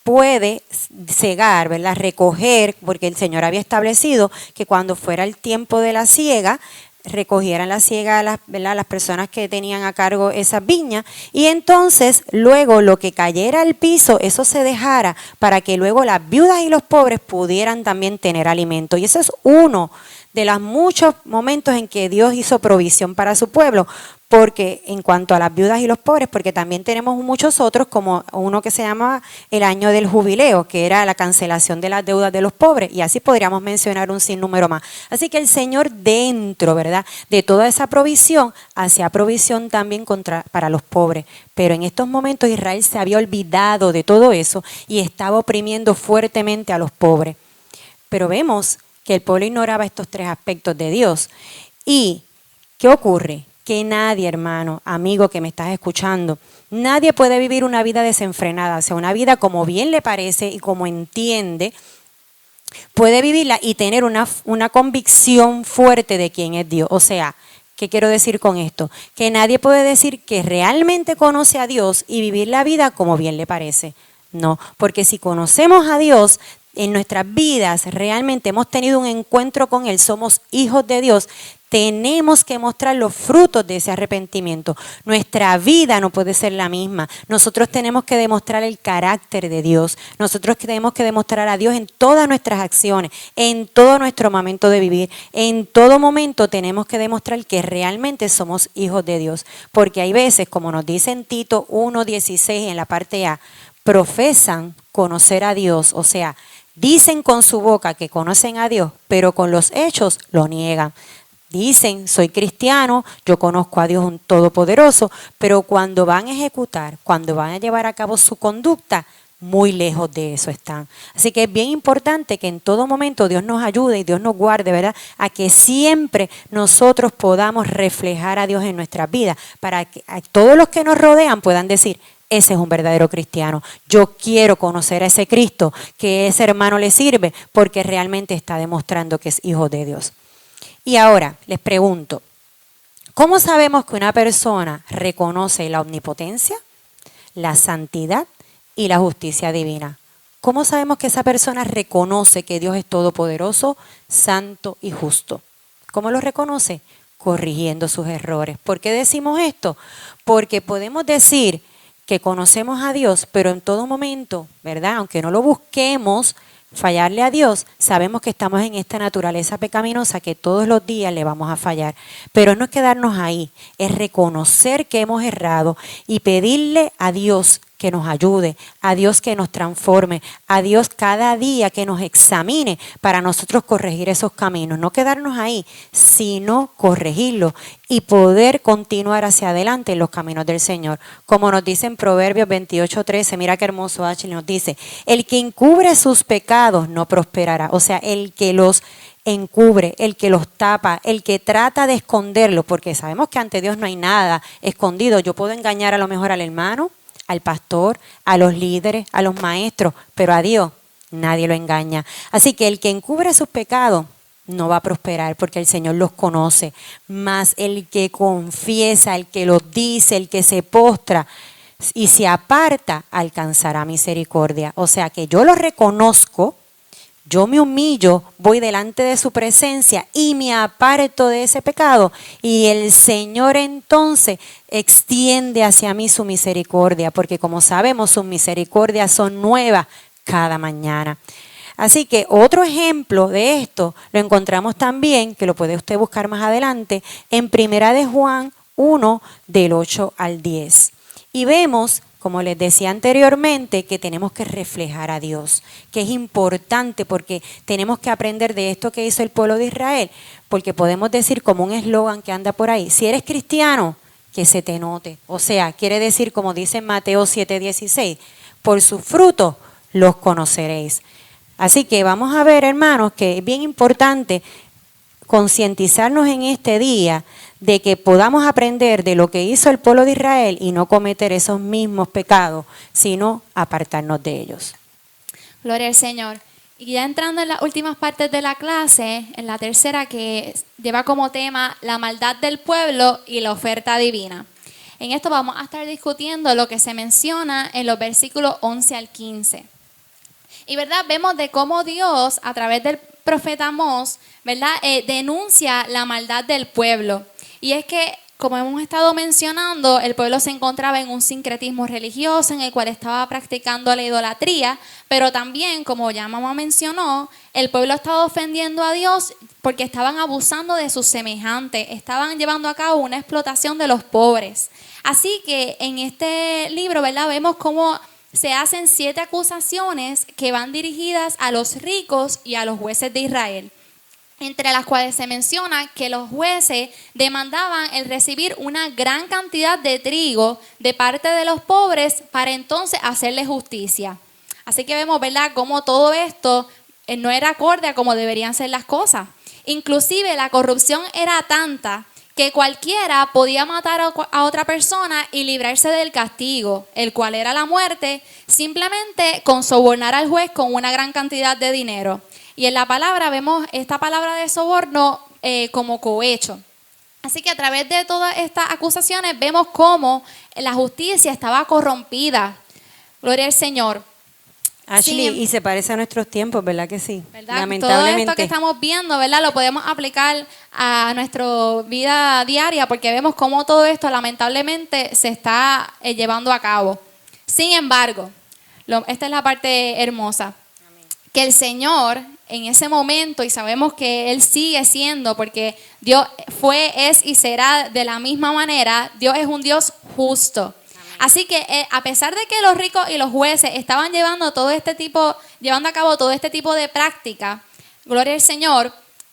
[SPEAKER 1] puede cegar, ¿verdad?, recoger, porque el Señor había establecido que cuando fuera el tiempo de la siega, recogieran la siega, ¿verdad?, las personas que tenían a cargo esas viñas, y entonces luego lo que cayera al piso, eso se dejara para que luego las viudas y los pobres pudieran también tener alimento. Y eso es uno de los muchos momentos en que Dios hizo provisión para su pueblo, porque en cuanto a las viudas y los pobres, porque también tenemos muchos otros, como uno que se llama el año del jubileo, que era la cancelación de las deudas de los pobres, y así podríamos mencionar un sinnúmero más. Así que el Señor dentro, ¿verdad?, de toda esa provisión, hacía provisión también para los pobres. Pero en estos momentos Israel se había olvidado de todo eso y estaba oprimiendo fuertemente a los pobres. Pero vemos que el pueblo ignoraba estos tres aspectos de Dios. ¿Y qué ocurre? Que nadie, hermano, amigo que me estás escuchando, nadie puede vivir una vida desenfrenada, o sea, una vida como bien le parece y como entiende, puede vivirla y tener una convicción fuerte de quién es Dios. O sea, ¿qué quiero decir con esto? Que nadie puede decir que realmente conoce a Dios y vivir la vida como bien le parece. No, porque si conocemos a Dios, en nuestras vidas realmente hemos tenido un encuentro con Él, somos hijos de Dios, tenemos que mostrar los frutos de ese arrepentimiento. Nuestra vida no puede ser la misma. Nosotros tenemos que demostrar el carácter de Dios. Nosotros tenemos que demostrar a Dios en todas nuestras acciones, en todo nuestro momento de vivir. En todo momento tenemos que demostrar que realmente somos hijos de Dios. Porque hay veces, como nos dice en Tito 1:16 en la parte A, profesan conocer a Dios, o sea, dicen con su boca que conocen a Dios, pero con los hechos lo niegan. Dicen, soy cristiano, yo conozco a Dios un todopoderoso, pero cuando van a ejecutar, cuando van a llevar a cabo su conducta, muy lejos de eso están. Así que es bien importante que en todo momento Dios nos ayude y Dios nos guarde, ¿verdad? A que siempre nosotros podamos reflejar a Dios en nuestras vidas, para que a todos los que nos rodean puedan decir: ese es un verdadero cristiano. Yo quiero conocer a ese Cristo, que ese hermano le sirve, porque realmente está demostrando que es hijo de Dios. Y ahora les pregunto, ¿cómo sabemos que una persona reconoce la omnipotencia, la santidad y la justicia divina? ¿Cómo sabemos que esa persona reconoce que Dios es todopoderoso, santo y justo? ¿Cómo lo reconoce? Corrigiendo sus errores. ¿Por qué decimos esto? Porque podemos decir que conocemos a Dios, pero en todo momento, ¿verdad? Aunque no lo busquemos, fallarle a Dios, sabemos que estamos en esta naturaleza pecaminosa que todos los días le vamos a fallar. Pero no es quedarnos ahí, es reconocer que hemos errado y pedirle a Dios que nos ayude, a Dios que nos transforme, a Dios cada día que nos examine para nosotros corregir esos caminos. No quedarnos ahí, sino corregirlos y poder continuar hacia adelante en los caminos del Señor. Como nos dice en Proverbios 28:13, mira qué hermoso Ashley nos dice: el que encubre sus pecados no prosperará. O sea, el que los encubre, el que los tapa, el que trata de esconderlos, porque sabemos que ante Dios no hay nada escondido. Yo puedo engañar a lo mejor al hermano, al pastor, a los líderes, a los maestros, pero a Dios nadie lo engaña. Así que el que encubre sus pecados no va a prosperar, porque el Señor los conoce. Mas el que confiesa, el que los dice, el que se postra y se aparta, alcanzará misericordia. O sea que yo los reconozco, yo me humillo, voy delante de su presencia y me aparto de ese pecado, y el Señor entonces extiende hacia mí su misericordia, porque como sabemos, sus misericordias son nuevas cada mañana. Así que otro ejemplo de esto lo encontramos también, que lo puede usted buscar más adelante, en Primera de Juan 1, del 8 al 10. Y vemos, como les decía anteriormente, que tenemos que reflejar a Dios, que es importante porque tenemos que aprender de esto que hizo el pueblo de Israel, porque podemos decir como un eslogan que anda por ahí: si eres cristiano, que se te note. O sea, quiere decir, como dice en Mateo 7:16, por sus frutos los conoceréis. Así que vamos a ver, hermanos, que es bien importante concientizarnos en este día de que podamos aprender de lo que hizo el pueblo de Israel y no cometer esos mismos pecados, sino apartarnos de ellos.
[SPEAKER 2] Gloria al Señor. Y ya entrando en las últimas partes de la clase, en la tercera, que lleva como tema la maldad del pueblo y la oferta divina. En esto vamos a estar discutiendo lo que se menciona en los versículos 11 al 15. Y verdad, vemos de cómo Dios, a través del profeta Amós, ¿verdad? Denuncia la maldad del pueblo. Y es que, como hemos estado mencionando, el pueblo se encontraba en un sincretismo religioso en el cual estaba practicando la idolatría, pero también, como ya mamá mencionó, el pueblo estaba ofendiendo a Dios porque estaban abusando de sus semejantes, estaban llevando a cabo una explotación de los pobres. Así que en este libro, ¿verdad? Vemos cómo se hacen 7 acusaciones que van dirigidas a los ricos y a los jueces de Israel, entre las cuales se menciona que los jueces demandaban el recibir una gran cantidad de trigo de parte de los pobres para entonces hacerle justicia. Así que vemos, ¿verdad?, cómo todo esto no era acorde a cómo deberían ser las cosas. Inclusive la corrupción era tanta que cualquiera podía matar a otra persona y librarse del castigo, el cual era la muerte, simplemente con sobornar al juez con una gran cantidad de dinero. Y en la palabra vemos esta palabra de soborno como cohecho. Así que a través de todas estas acusaciones vemos cómo la justicia estaba corrompida. Gloria al Señor.
[SPEAKER 1] Ashley, y se parece a nuestros tiempos, ¿verdad que sí?
[SPEAKER 2] ¿Verdad?
[SPEAKER 1] Lamentablemente.
[SPEAKER 2] Todo esto que estamos viendo, ¿verdad?, lo podemos aplicar a nuestra vida diaria, porque vemos cómo todo esto lamentablemente se está llevando a cabo. Sin embargo, esta es la parte hermosa, que el Señor en ese momento, y sabemos que Él sigue siendo, porque Dios fue, es y será de la misma manera, Dios es un Dios justo. Así que a pesar de que los ricos y los jueces estaban llevando a cabo todo este tipo de práctica, gloria al Señor,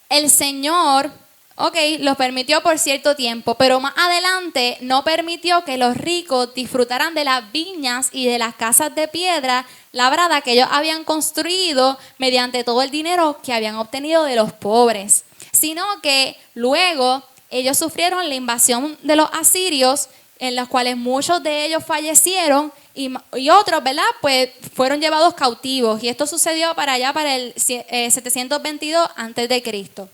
[SPEAKER 2] el Señor Ok, los permitió por cierto tiempo, pero más adelante no permitió que los ricos disfrutaran de las viñas y de las casas de piedra labrada que ellos habían construido mediante todo el dinero que habían obtenido de los pobres, sino que luego ellos sufrieron la invasión de los asirios, en los cuales muchos de ellos fallecieron y otros, ¿verdad? Pues fueron llevados cautivos, y esto sucedió para allá para el 722 antes de Cristo.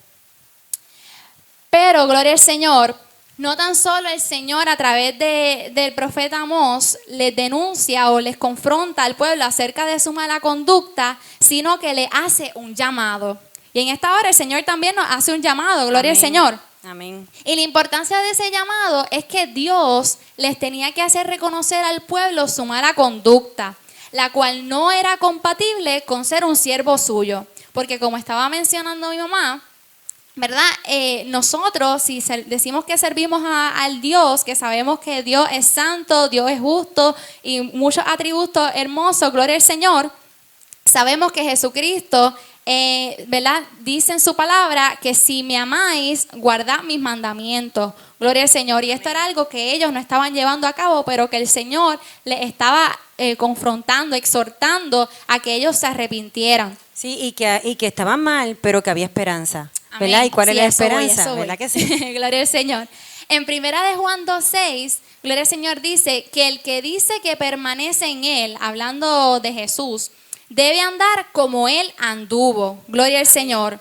[SPEAKER 2] Pero, gloria al Señor, no tan solo el Señor a través del profeta Amós les denuncia o les confronta al pueblo acerca de su mala conducta, sino que le hace un llamado. Y en esta hora el Señor también nos hace un llamado, gloria al Señor.
[SPEAKER 1] Amén.
[SPEAKER 2] Y la importancia de ese llamado es que Dios les tenía que hacer reconocer al pueblo su mala conducta, la cual no era compatible con ser un siervo suyo. Porque como estaba mencionando mi mamá, ¿verdad? Nosotros, si decimos que servimos al Dios, que sabemos que Dios es santo, Dios es justo y muchos atributos hermosos, gloria al Señor, sabemos que Jesucristo, ¿verdad? Dice en su palabra que si me amáis, guardad mis mandamientos. Gloria al Señor. Y esto era algo que ellos no estaban llevando a cabo, pero que el Señor les estaba confrontando, exhortando a que ellos se arrepintieran.
[SPEAKER 1] Sí, y que estaban mal, pero que había esperanza.
[SPEAKER 2] Amén.
[SPEAKER 1] ¿Verdad? ¿Y cuál es la
[SPEAKER 2] eso voy,
[SPEAKER 1] esperanza?
[SPEAKER 2] eso voy.
[SPEAKER 1] ¿Verdad que sí?
[SPEAKER 2] Gloria al Señor. En primera de Juan 2:6, gloria al Señor, dice que el que dice que permanece en Él, hablando de Jesús, debe andar como Él anduvo. Gloria al Señor.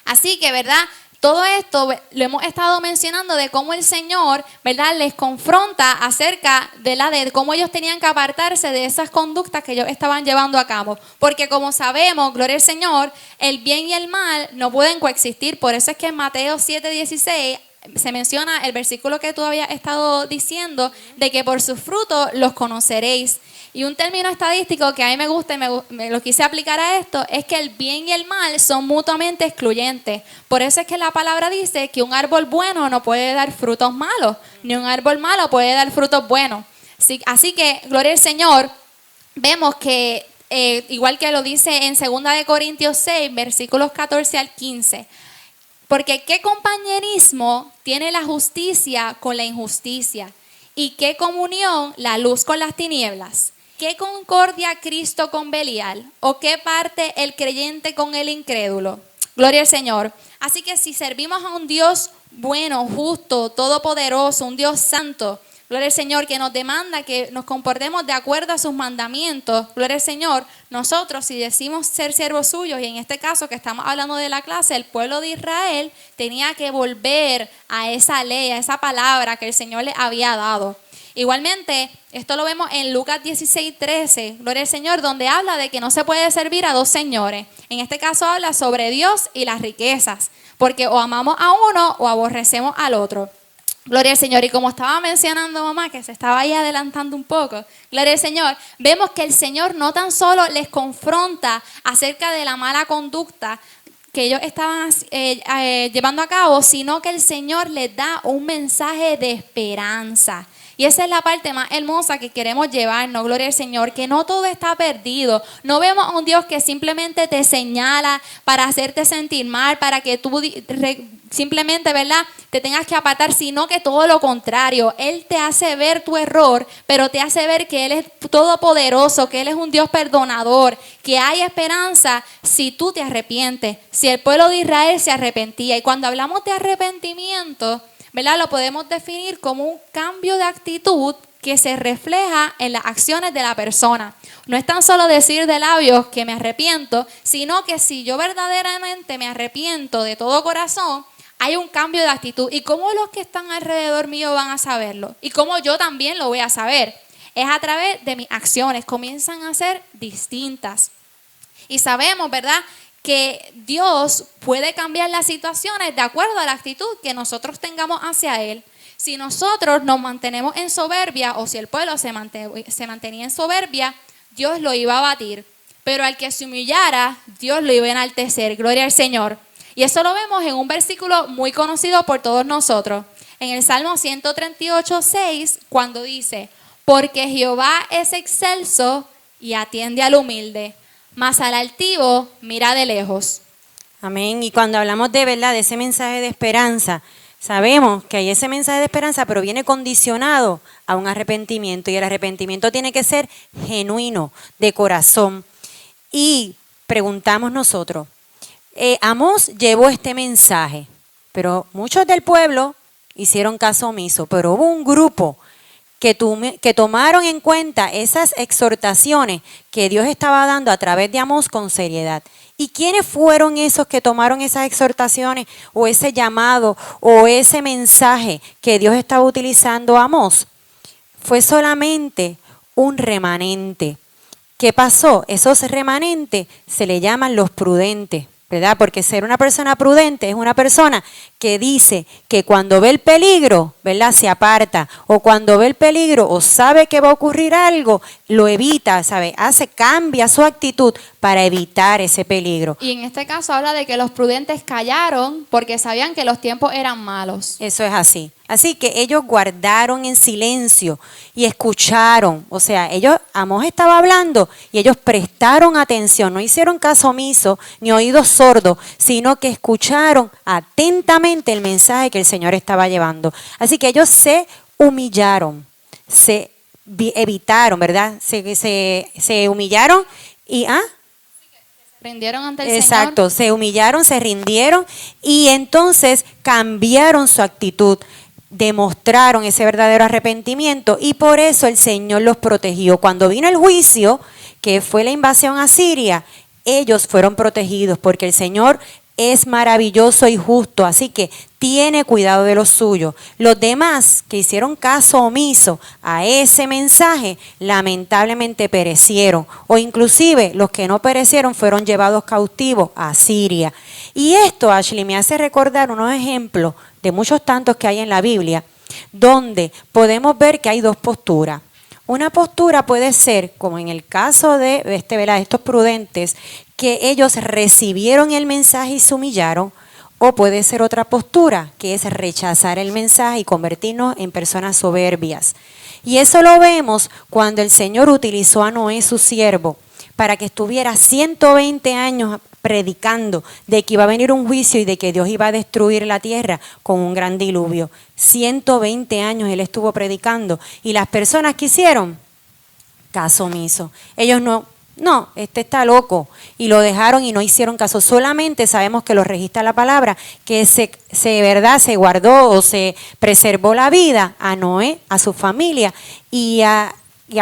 [SPEAKER 2] Así que, ¿verdad? Todo esto lo hemos estado mencionando de cómo el Señor, ¿verdad?, les confronta acerca de cómo ellos tenían que apartarse de esas conductas que ellos estaban llevando a cabo. Porque como sabemos, gloria al Señor, el bien y el mal no pueden coexistir. Por eso es que en Mateo 7:16 se menciona el versículo que tú habías estado diciendo, de que por sus frutos los conoceréis. Y un término estadístico que a mí me gusta y me lo quise aplicar a esto es que el bien y el mal son mutuamente excluyentes. Por eso es que la palabra dice que un árbol bueno no puede dar frutos malos, ni un árbol malo puede dar frutos buenos. Así que, gloria al Señor, vemos que, igual que lo dice en 2 Corintios 6, versículos 14 al 15, porque ¿qué compañerismo tiene la justicia con la injusticia? ¿Y qué comunión la luz con las tinieblas? ¿Qué concordia Cristo con Belial? ¿O qué parte el creyente con el incrédulo? Gloria al Señor. Así que si servimos a un Dios bueno, justo, todopoderoso, un Dios santo, gloria al Señor, que nos demanda que nos comportemos de acuerdo a sus mandamientos, gloria al Señor, nosotros si decimos ser siervos suyos, y en este caso que estamos hablando de la clase, el pueblo de Israel tenía que volver a esa ley, a esa palabra que el Señor les había dado. Igualmente, esto lo vemos en Lucas 16:13, gloria al Señor, donde habla de que no se puede servir a dos señores. En este caso habla sobre Dios y las riquezas, porque o amamos a uno o aborrecemos al otro. Gloria al Señor. Y como estaba mencionando mamá, que se estaba ahí adelantando un poco, gloria al Señor, vemos que el Señor no tan solo les confronta acerca de la mala conducta que ellos estaban llevando a cabo, sino que el Señor les da un mensaje de esperanza. Y esa es la parte más hermosa que queremos llevarnos, gloria al Señor, que no todo está perdido. No vemos a un Dios que simplemente te señala para hacerte sentir mal, para que tú simplemente, ¿verdad?, te tengas que apartar, sino que todo lo contrario. Él te hace ver tu error, pero te hace ver que Él es todopoderoso, que Él es un Dios perdonador, que hay esperanza si tú te arrepientes, si el pueblo de Israel se arrepentía. Y cuando hablamos de arrepentimiento, ¿verdad?, lo podemos definir como un cambio de actitud que se refleja en las acciones de la persona. No es tan solo decir de labios que me arrepiento, sino que si yo verdaderamente me arrepiento de todo corazón, hay un cambio de actitud. ¿Y cómo los que están alrededor mío van a saberlo? ¿Y cómo yo también lo voy a saber? Es a través de mis acciones, comienzan a ser distintas. Y sabemos, ¿verdad?, que Dios puede cambiar las situaciones de acuerdo a la actitud que nosotros tengamos hacia Él. Si nosotros nos mantenemos en soberbia, o si el pueblo se mantenía en soberbia, Dios lo iba a batir. Pero al que se humillara, Dios lo iba a enaltecer. Gloria al Señor. Y eso lo vemos en un versículo muy conocido por todos nosotros. En el Salmo 138:6, cuando dice, porque Jehová es excelso y atiende al humilde, mas al altivo mira de lejos.
[SPEAKER 1] Amén. Y cuando hablamos de verdad, de ese mensaje de esperanza, sabemos que hay ese mensaje de esperanza, pero viene condicionado a un arrepentimiento. Y el arrepentimiento tiene que ser genuino, de corazón. Y preguntamos nosotros, Amós llevó este mensaje, pero muchos del pueblo hicieron caso omiso, pero hubo un grupo que tomaron en cuenta esas exhortaciones que Dios estaba dando a través de Amós con seriedad. ¿Y quiénes fueron esos que tomaron esas exhortaciones o ese llamado o ese mensaje que Dios estaba utilizando a Amós? Fue solamente un remanente. ¿Qué pasó? Esos remanentes se le llaman los prudentes, ¿verdad? Porque ser una persona prudente es una persona que dice que cuando ve el peligro, ¿verdad? Se aparta, o cuando ve el peligro o sabe que va a ocurrir algo, lo evita, ¿sabe? Cambia su actitud para evitar ese peligro.
[SPEAKER 2] Y en este caso habla de que los prudentes callaron porque sabían que los tiempos eran malos.
[SPEAKER 1] Eso es así. Así que ellos guardaron en silencio y escucharon. O sea, Amós estaba hablando y ellos prestaron atención. No hicieron caso omiso ni oídos sordos, sino que escucharon atentamente el mensaje que el Señor estaba llevando. Así que ellos se humillaron, se evitaron, ¿verdad? Se humillaron y
[SPEAKER 2] Rindieron ante el Señor.
[SPEAKER 1] Exacto, se humillaron, se rindieron y entonces cambiaron su actitud, demostraron ese verdadero arrepentimiento y por eso el Señor los protegió. Cuando vino el juicio, que fue la invasión a Siria, ellos fueron protegidos porque el Señor es maravilloso y justo, así que tiene cuidado de los suyos. Los demás que hicieron caso omiso a ese mensaje, lamentablemente perecieron, o inclusive los que no perecieron fueron llevados cautivos a Siria. Y esto, Ashley, me hace recordar unos ejemplos de muchos tantos que hay en la Biblia, donde podemos ver que hay dos posturas. Una postura puede ser, como en el caso de estos prudentes, que ellos recibieron el mensaje y se humillaron, o puede ser otra postura, que es rechazar el mensaje y convertirnos en personas soberbias. Y eso lo vemos cuando el Señor utilizó a Noé, su siervo, para que estuviera 120 años predicando de que iba a venir un juicio y de que Dios iba a destruir la tierra con un gran diluvio. 120 años él estuvo predicando y las personas que hicieron caso omiso. Ellos no, este está loco, y lo dejaron y no hicieron caso. Solamente sabemos que lo registra la palabra, que se guardó o se preservó la vida a Noé, a su familia y a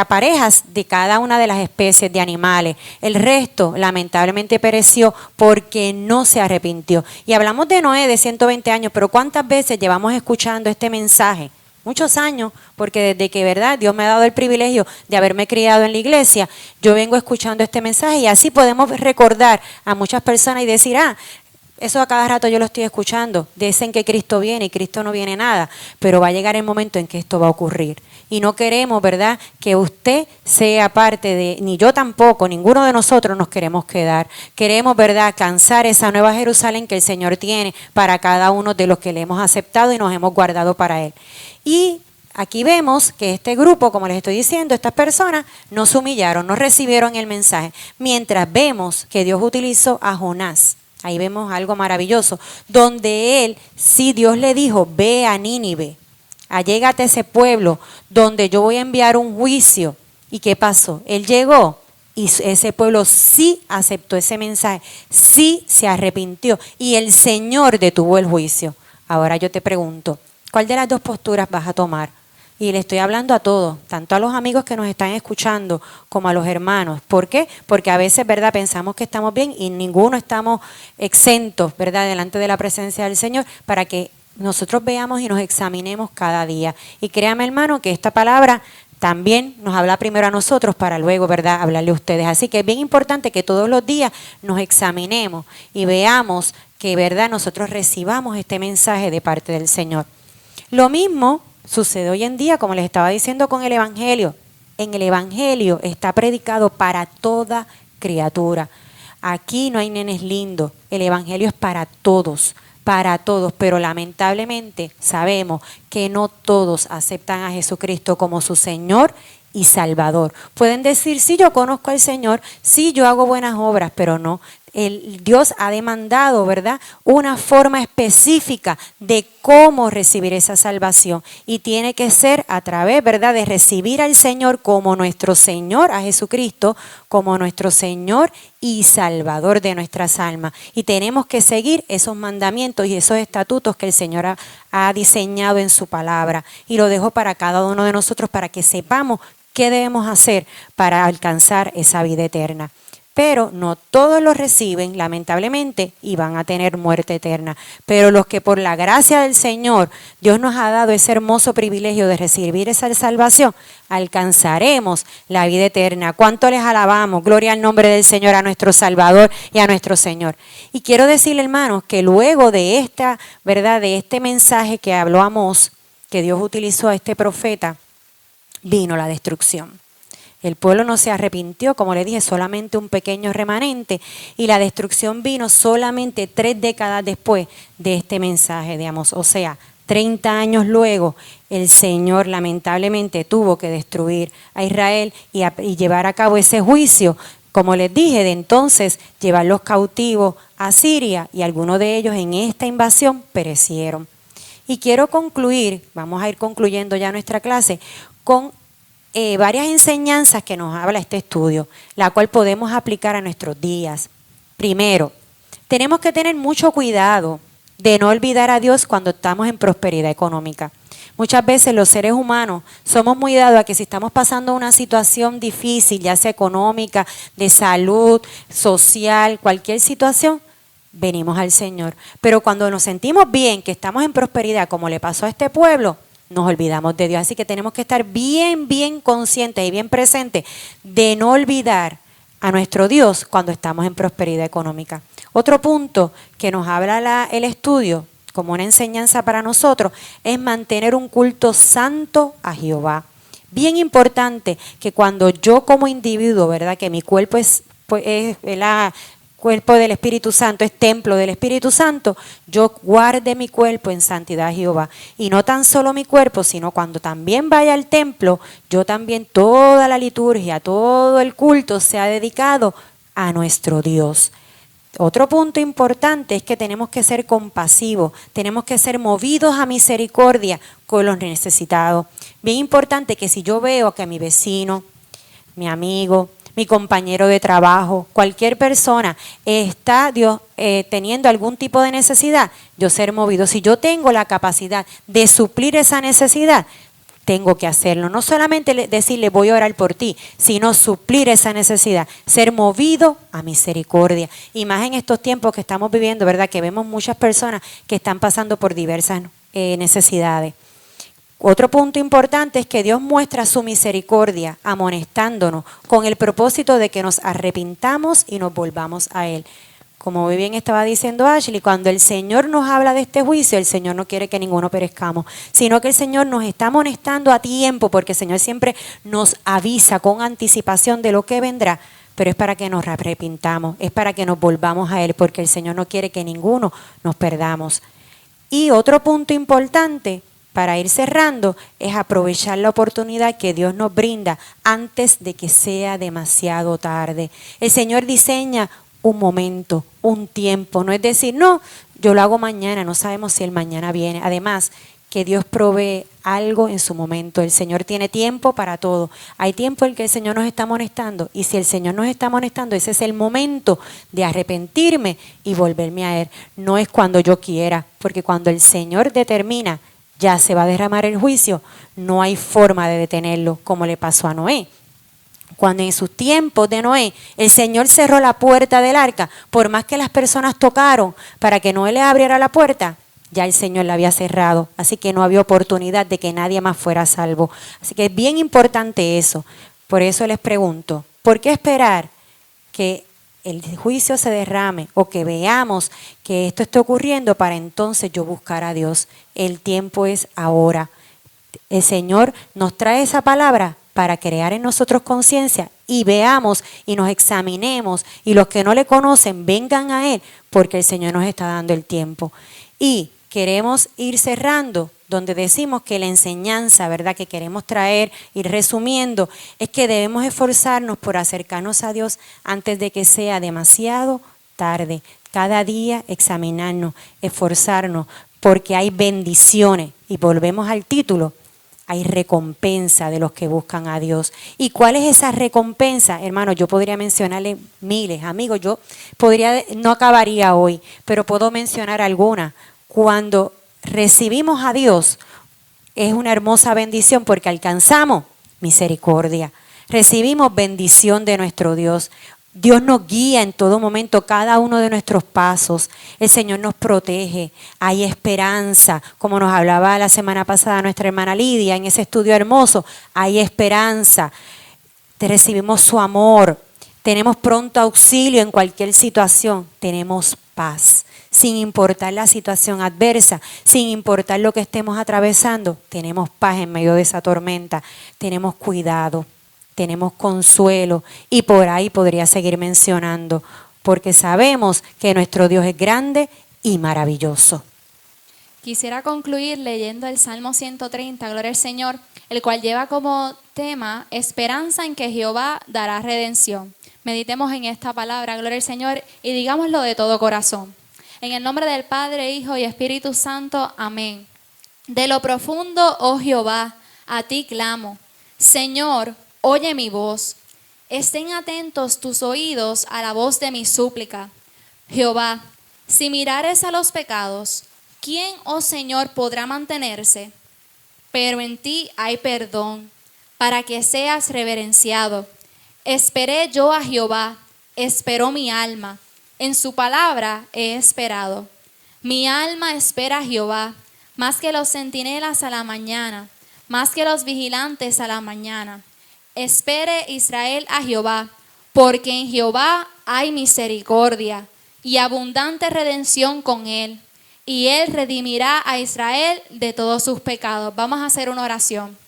[SPEAKER 1] parejas de cada una de las especies de animales. El resto lamentablemente pereció porque no se arrepintió. Y hablamos de Noé de 120 años, pero ¿cuántas veces llevamos escuchando este mensaje? Muchos años, porque desde que, ¿verdad?, Dios me ha dado el privilegio de haberme criado en la iglesia, yo vengo escuchando este mensaje y así podemos recordar a muchas personas y decir, eso a cada rato yo lo estoy escuchando, dicen que Cristo viene y Cristo no viene nada, pero va a llegar el momento en que esto va a ocurrir. Y no queremos, ¿verdad?, que usted sea parte de, ni yo tampoco, ninguno de nosotros nos queremos quedar. Queremos, ¿verdad?, alcanzar esa nueva Jerusalén que el Señor tiene para cada uno de los que le hemos aceptado y nos hemos guardado para Él. Y aquí vemos que este grupo, como les estoy diciendo, estas personas no se humillaron, no recibieron el mensaje. Mientras vemos que Dios utilizó a Jonás. Ahí vemos algo maravilloso, donde él, sí, Dios le dijo, ve a Nínive, allégate a ese pueblo donde yo voy a enviar un juicio. ¿Y qué pasó? Él llegó y ese pueblo sí aceptó ese mensaje, sí se arrepintió y el Señor detuvo el juicio. Ahora yo te pregunto, ¿cuál de las dos posturas vas a tomar? Y le estoy hablando a todos, tanto a los amigos que nos están escuchando como a los hermanos. ¿Por qué? Porque a veces, ¿verdad?, pensamos que estamos bien y ninguno estamos exentos, ¿verdad?, delante de la presencia del Señor, para que nosotros veamos y nos examinemos cada día. Y créame, hermano, que esta palabra también nos habla primero a nosotros para luego, ¿verdad?, hablarle a ustedes. Así que es bien importante que todos los días nos examinemos y veamos que, ¿verdad?, nosotros recibamos este mensaje de parte del Señor. Lo mismo sucede hoy en día, como les estaba diciendo, con el Evangelio. En el Evangelio está predicado para toda criatura. Aquí no hay nenes lindos. El Evangelio es para todos, pero lamentablemente sabemos que no todos aceptan a Jesucristo como su Señor y Salvador. Pueden decir, sí, yo conozco al Señor, sí, yo hago buenas obras, pero no. Dios ha demandado, ¿verdad?, una forma específica de cómo recibir esa salvación. Y tiene que ser a través, ¿verdad?, de recibir al Señor como nuestro Señor, a Jesucristo, como nuestro Señor y Salvador de nuestras almas. Y tenemos que seguir esos mandamientos y esos estatutos que el Señor ha diseñado en su palabra. Y lo dejo para cada uno de nosotros para que sepamos qué debemos hacer para alcanzar esa vida eterna. Pero no todos lo reciben, lamentablemente, y van a tener muerte eterna. Pero los que por la gracia del Señor, Dios nos ha dado ese hermoso privilegio de recibir esa salvación, alcanzaremos la vida eterna. ¿Cuánto les alabamos? Gloria al nombre del Señor, a nuestro Salvador y a nuestro Señor. Y quiero decirle, hermanos, que luego de esta, ¿verdad?, de este mensaje que habló Amós, que Dios utilizó a este profeta, vino la destrucción. El pueblo no se arrepintió, como le dije, solamente un pequeño remanente, y la destrucción vino solamente 3 décadas después de este mensaje de Amós. O sea, 30 años luego, el Señor lamentablemente tuvo que destruir a Israel y llevar a cabo ese juicio. Como les dije, de entonces llevarlos cautivos a Siria, y algunos de ellos en esta invasión perecieron. Y quiero concluir, vamos a ir concluyendo ya nuestra clase, con varias enseñanzas que nos habla este estudio, la cual podemos aplicar a nuestros días. Primero, tenemos que tener mucho cuidado de no olvidar a Dios cuando estamos en prosperidad económica. Muchas veces los seres humanos somos muy dados a que si estamos pasando una situación difícil, ya sea económica, de salud, social, cualquier situación, venimos al Señor. Pero cuando nos sentimos bien, que estamos en prosperidad, como le pasó a este pueblo, nos olvidamos de Dios. Así que tenemos que estar bien conscientes y bien presentes de no olvidar a nuestro Dios cuando estamos en prosperidad económica. Otro punto que nos habla el estudio como una enseñanza para nosotros es mantener un culto santo a Jehová. Bien importante que cuando yo como individuo, ¿verdad?, que mi cuerpo es cuerpo del Espíritu Santo, es templo del Espíritu Santo, yo guarde mi cuerpo en santidad a Jehová. Y no tan solo mi cuerpo, sino cuando también vaya al templo, yo también toda la liturgia, todo el culto sea dedicado a nuestro Dios. Otro punto importante es que tenemos que ser compasivos, tenemos que ser movidos a misericordia con los necesitados. Bien importante que si yo veo que mi vecino, mi amigo, mi compañero de trabajo, cualquier persona está teniendo algún tipo de necesidad, yo ser movido. Si yo tengo la capacidad de suplir esa necesidad, tengo que hacerlo. No solamente decirle voy a orar por ti, sino suplir esa necesidad, ser movido a misericordia. Y más en estos tiempos que estamos viviendo, ¿verdad?, que vemos muchas personas que están pasando por diversas necesidades. Otro punto importante es que Dios muestra su misericordia amonestándonos con el propósito de que nos arrepintamos y nos volvamos a Él. Como muy bien estaba diciendo Ashley, cuando el Señor nos habla de este juicio, el Señor no quiere que ninguno perezcamos, sino que el Señor nos está amonestando a tiempo, porque el Señor siempre nos avisa con anticipación de lo que vendrá, pero es para que nos arrepintamos, es para que nos volvamos a Él, porque el Señor no quiere que ninguno nos perdamos. Y otro punto importante, para ir cerrando, es aprovechar la oportunidad que Dios nos brinda antes de que sea demasiado tarde. El Señor diseña un momento, un tiempo, no es decir, no, yo lo hago mañana, no sabemos si el mañana viene. Además, que Dios provee algo en su momento. El Señor tiene tiempo para todo. Hay tiempo en que el Señor nos está amonestando, y si el Señor nos está amonestando, ese es el momento de arrepentirme y volverme a Él. No es cuando yo quiera, porque cuando el Señor determina ya se va a derramar el juicio, no hay forma de detenerlo, como le pasó a Noé. Cuando en sus tiempos de Noé el Señor cerró la puerta del arca, por más que las personas tocaron para que Noé le abriera la puerta, ya el Señor la había cerrado, así que no había oportunidad de que nadie más fuera salvo. Así que es bien importante eso. Por eso les pregunto, ¿por qué esperar que el juicio se derrame o que veamos que esto esté ocurriendo para entonces yo buscar a Dios? El tiempo es ahora. El Señor nos trae esa palabra para crear en nosotros conciencia y veamos y nos examinemos, y los que no le conocen vengan a Él, porque el Señor nos está dando el tiempo. Y queremos ir cerrando donde decimos que la enseñanza, ¿verdad?, que queremos traer, ir resumiendo, es que debemos esforzarnos por acercarnos a Dios antes de que sea demasiado tarde. Cada día examinarnos, esforzarnos, porque hay bendiciones. Y volvemos al título, hay recompensa de los que buscan a Dios. ¿Y cuál es esa recompensa? Hermano, yo podría mencionarle miles, amigos, no acabaría hoy, pero puedo mencionar algunas. Cuando recibimos a Dios, es una hermosa bendición porque alcanzamos misericordia. Recibimos bendición de nuestro Dios. Dios nos guía en todo momento cada uno de nuestros pasos. El Señor nos protege. Hay esperanza, como nos hablaba la semana pasada nuestra hermana Lidia en ese estudio hermoso. Hay esperanza. Recibimos su amor. Tenemos pronto auxilio en cualquier situación. Tenemos paz. Sin importar la situación adversa, sin importar lo que estemos atravesando, tenemos paz en medio de esa tormenta. Tenemos cuidado. Tenemos consuelo y por ahí podría seguir mencionando, porque sabemos que nuestro Dios es grande y maravilloso.
[SPEAKER 2] Quisiera concluir leyendo el Salmo 130, Gloria al Señor, el cual lleva como tema esperanza en que Jehová dará redención. Meditemos en esta palabra, Gloria al Señor, y digámoslo de todo corazón. En el nombre del Padre, Hijo y Espíritu Santo, amén. De lo profundo, oh Jehová, a ti clamo. Señor, oye mi voz, estén atentos tus oídos a la voz de mi súplica. Jehová, si mirares a los pecados, ¿quién, oh Señor, podrá mantenerse? Pero en ti hay perdón, para que seas reverenciado. Esperé yo a Jehová, esperó mi alma, en su palabra he esperado. Mi alma espera a Jehová, más que los centinelas a la mañana, más que los vigilantes a la mañana. Espere Israel a Jehová, porque en Jehová hay misericordia y abundante redención con él, y él redimirá a Israel de todos sus pecados. Vamos a hacer una oración.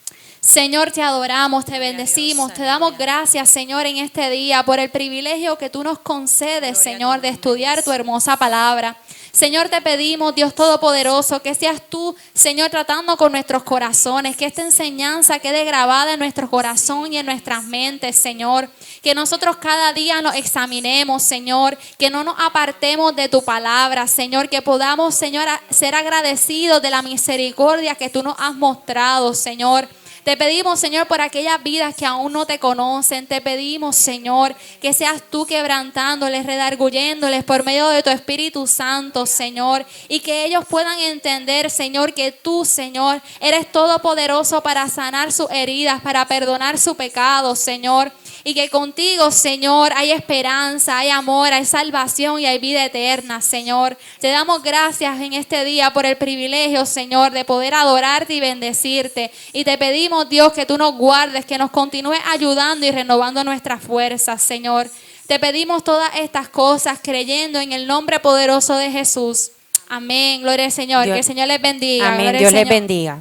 [SPEAKER 2] Señor, te adoramos, te bendecimos, te damos gracias, Señor, en este día por el privilegio que tú nos concedes, Señor, de estudiar tu hermosa palabra. Señor, te pedimos, Dios Todopoderoso, que seas tú, Señor, tratando con nuestros corazones, que esta enseñanza quede grabada en nuestro corazón y en nuestras mentes, Señor. Que nosotros cada día nos examinemos, Señor, que no nos apartemos de tu palabra, Señor, que podamos, Señor, ser agradecidos de la misericordia que tú nos has mostrado, Señor. Te pedimos, Señor, por aquellas vidas que aún no te conocen. Te pedimos, Señor, que seas tú quebrantándoles, redarguyéndoles por medio de tu Espíritu Santo, Señor. Y que ellos puedan entender, Señor, que tú, Señor, eres todopoderoso para sanar sus heridas, para perdonar su pecado, Señor. Y que contigo, Señor, hay esperanza, hay amor, hay salvación y hay vida eterna, Señor. Te damos gracias en este día por el privilegio, Señor, de poder adorarte y bendecirte. Y te pedimos, Dios, que tú nos guardes, que nos continúes ayudando y renovando nuestras fuerzas, Señor. Te pedimos todas estas cosas creyendo en el nombre poderoso de Jesús. Amén. Gloria al Señor.
[SPEAKER 1] Dios,
[SPEAKER 2] que el Señor les bendiga.
[SPEAKER 1] Amén.
[SPEAKER 2] Gloria
[SPEAKER 1] Dios
[SPEAKER 2] al
[SPEAKER 1] les
[SPEAKER 2] Señor.
[SPEAKER 1] bendiga.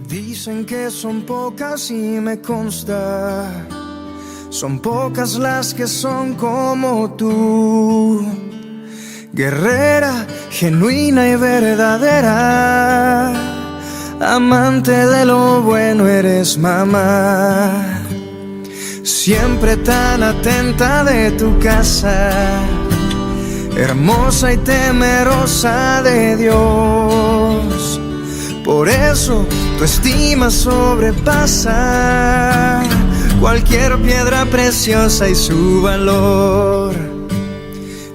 [SPEAKER 3] Dicen que son pocas y me consta, son pocas las que son como tú, guerrera, genuina y verdadera, amante de lo bueno eres mamá, siempre tan atenta de tu casa, hermosa y temerosa de Dios. Por eso tu estima sobrepasa cualquier piedra preciosa y su valor.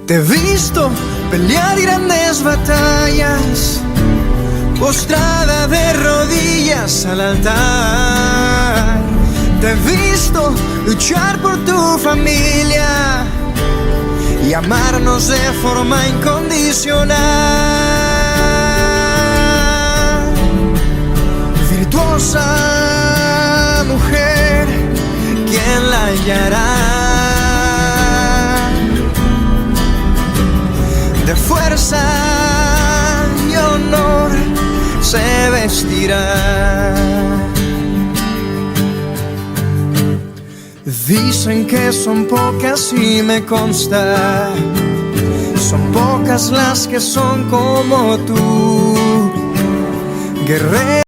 [SPEAKER 3] Te he visto pelear grandes batallas, postrada de rodillas al altar. Te he visto luchar por tu familia y amarnos de forma incondicional. Virtuosa mujer, ¿quién la hallará? De fuerza y honor se vestirá. Dicen que son pocas y me consta, son pocas las que son como tú, guerrera.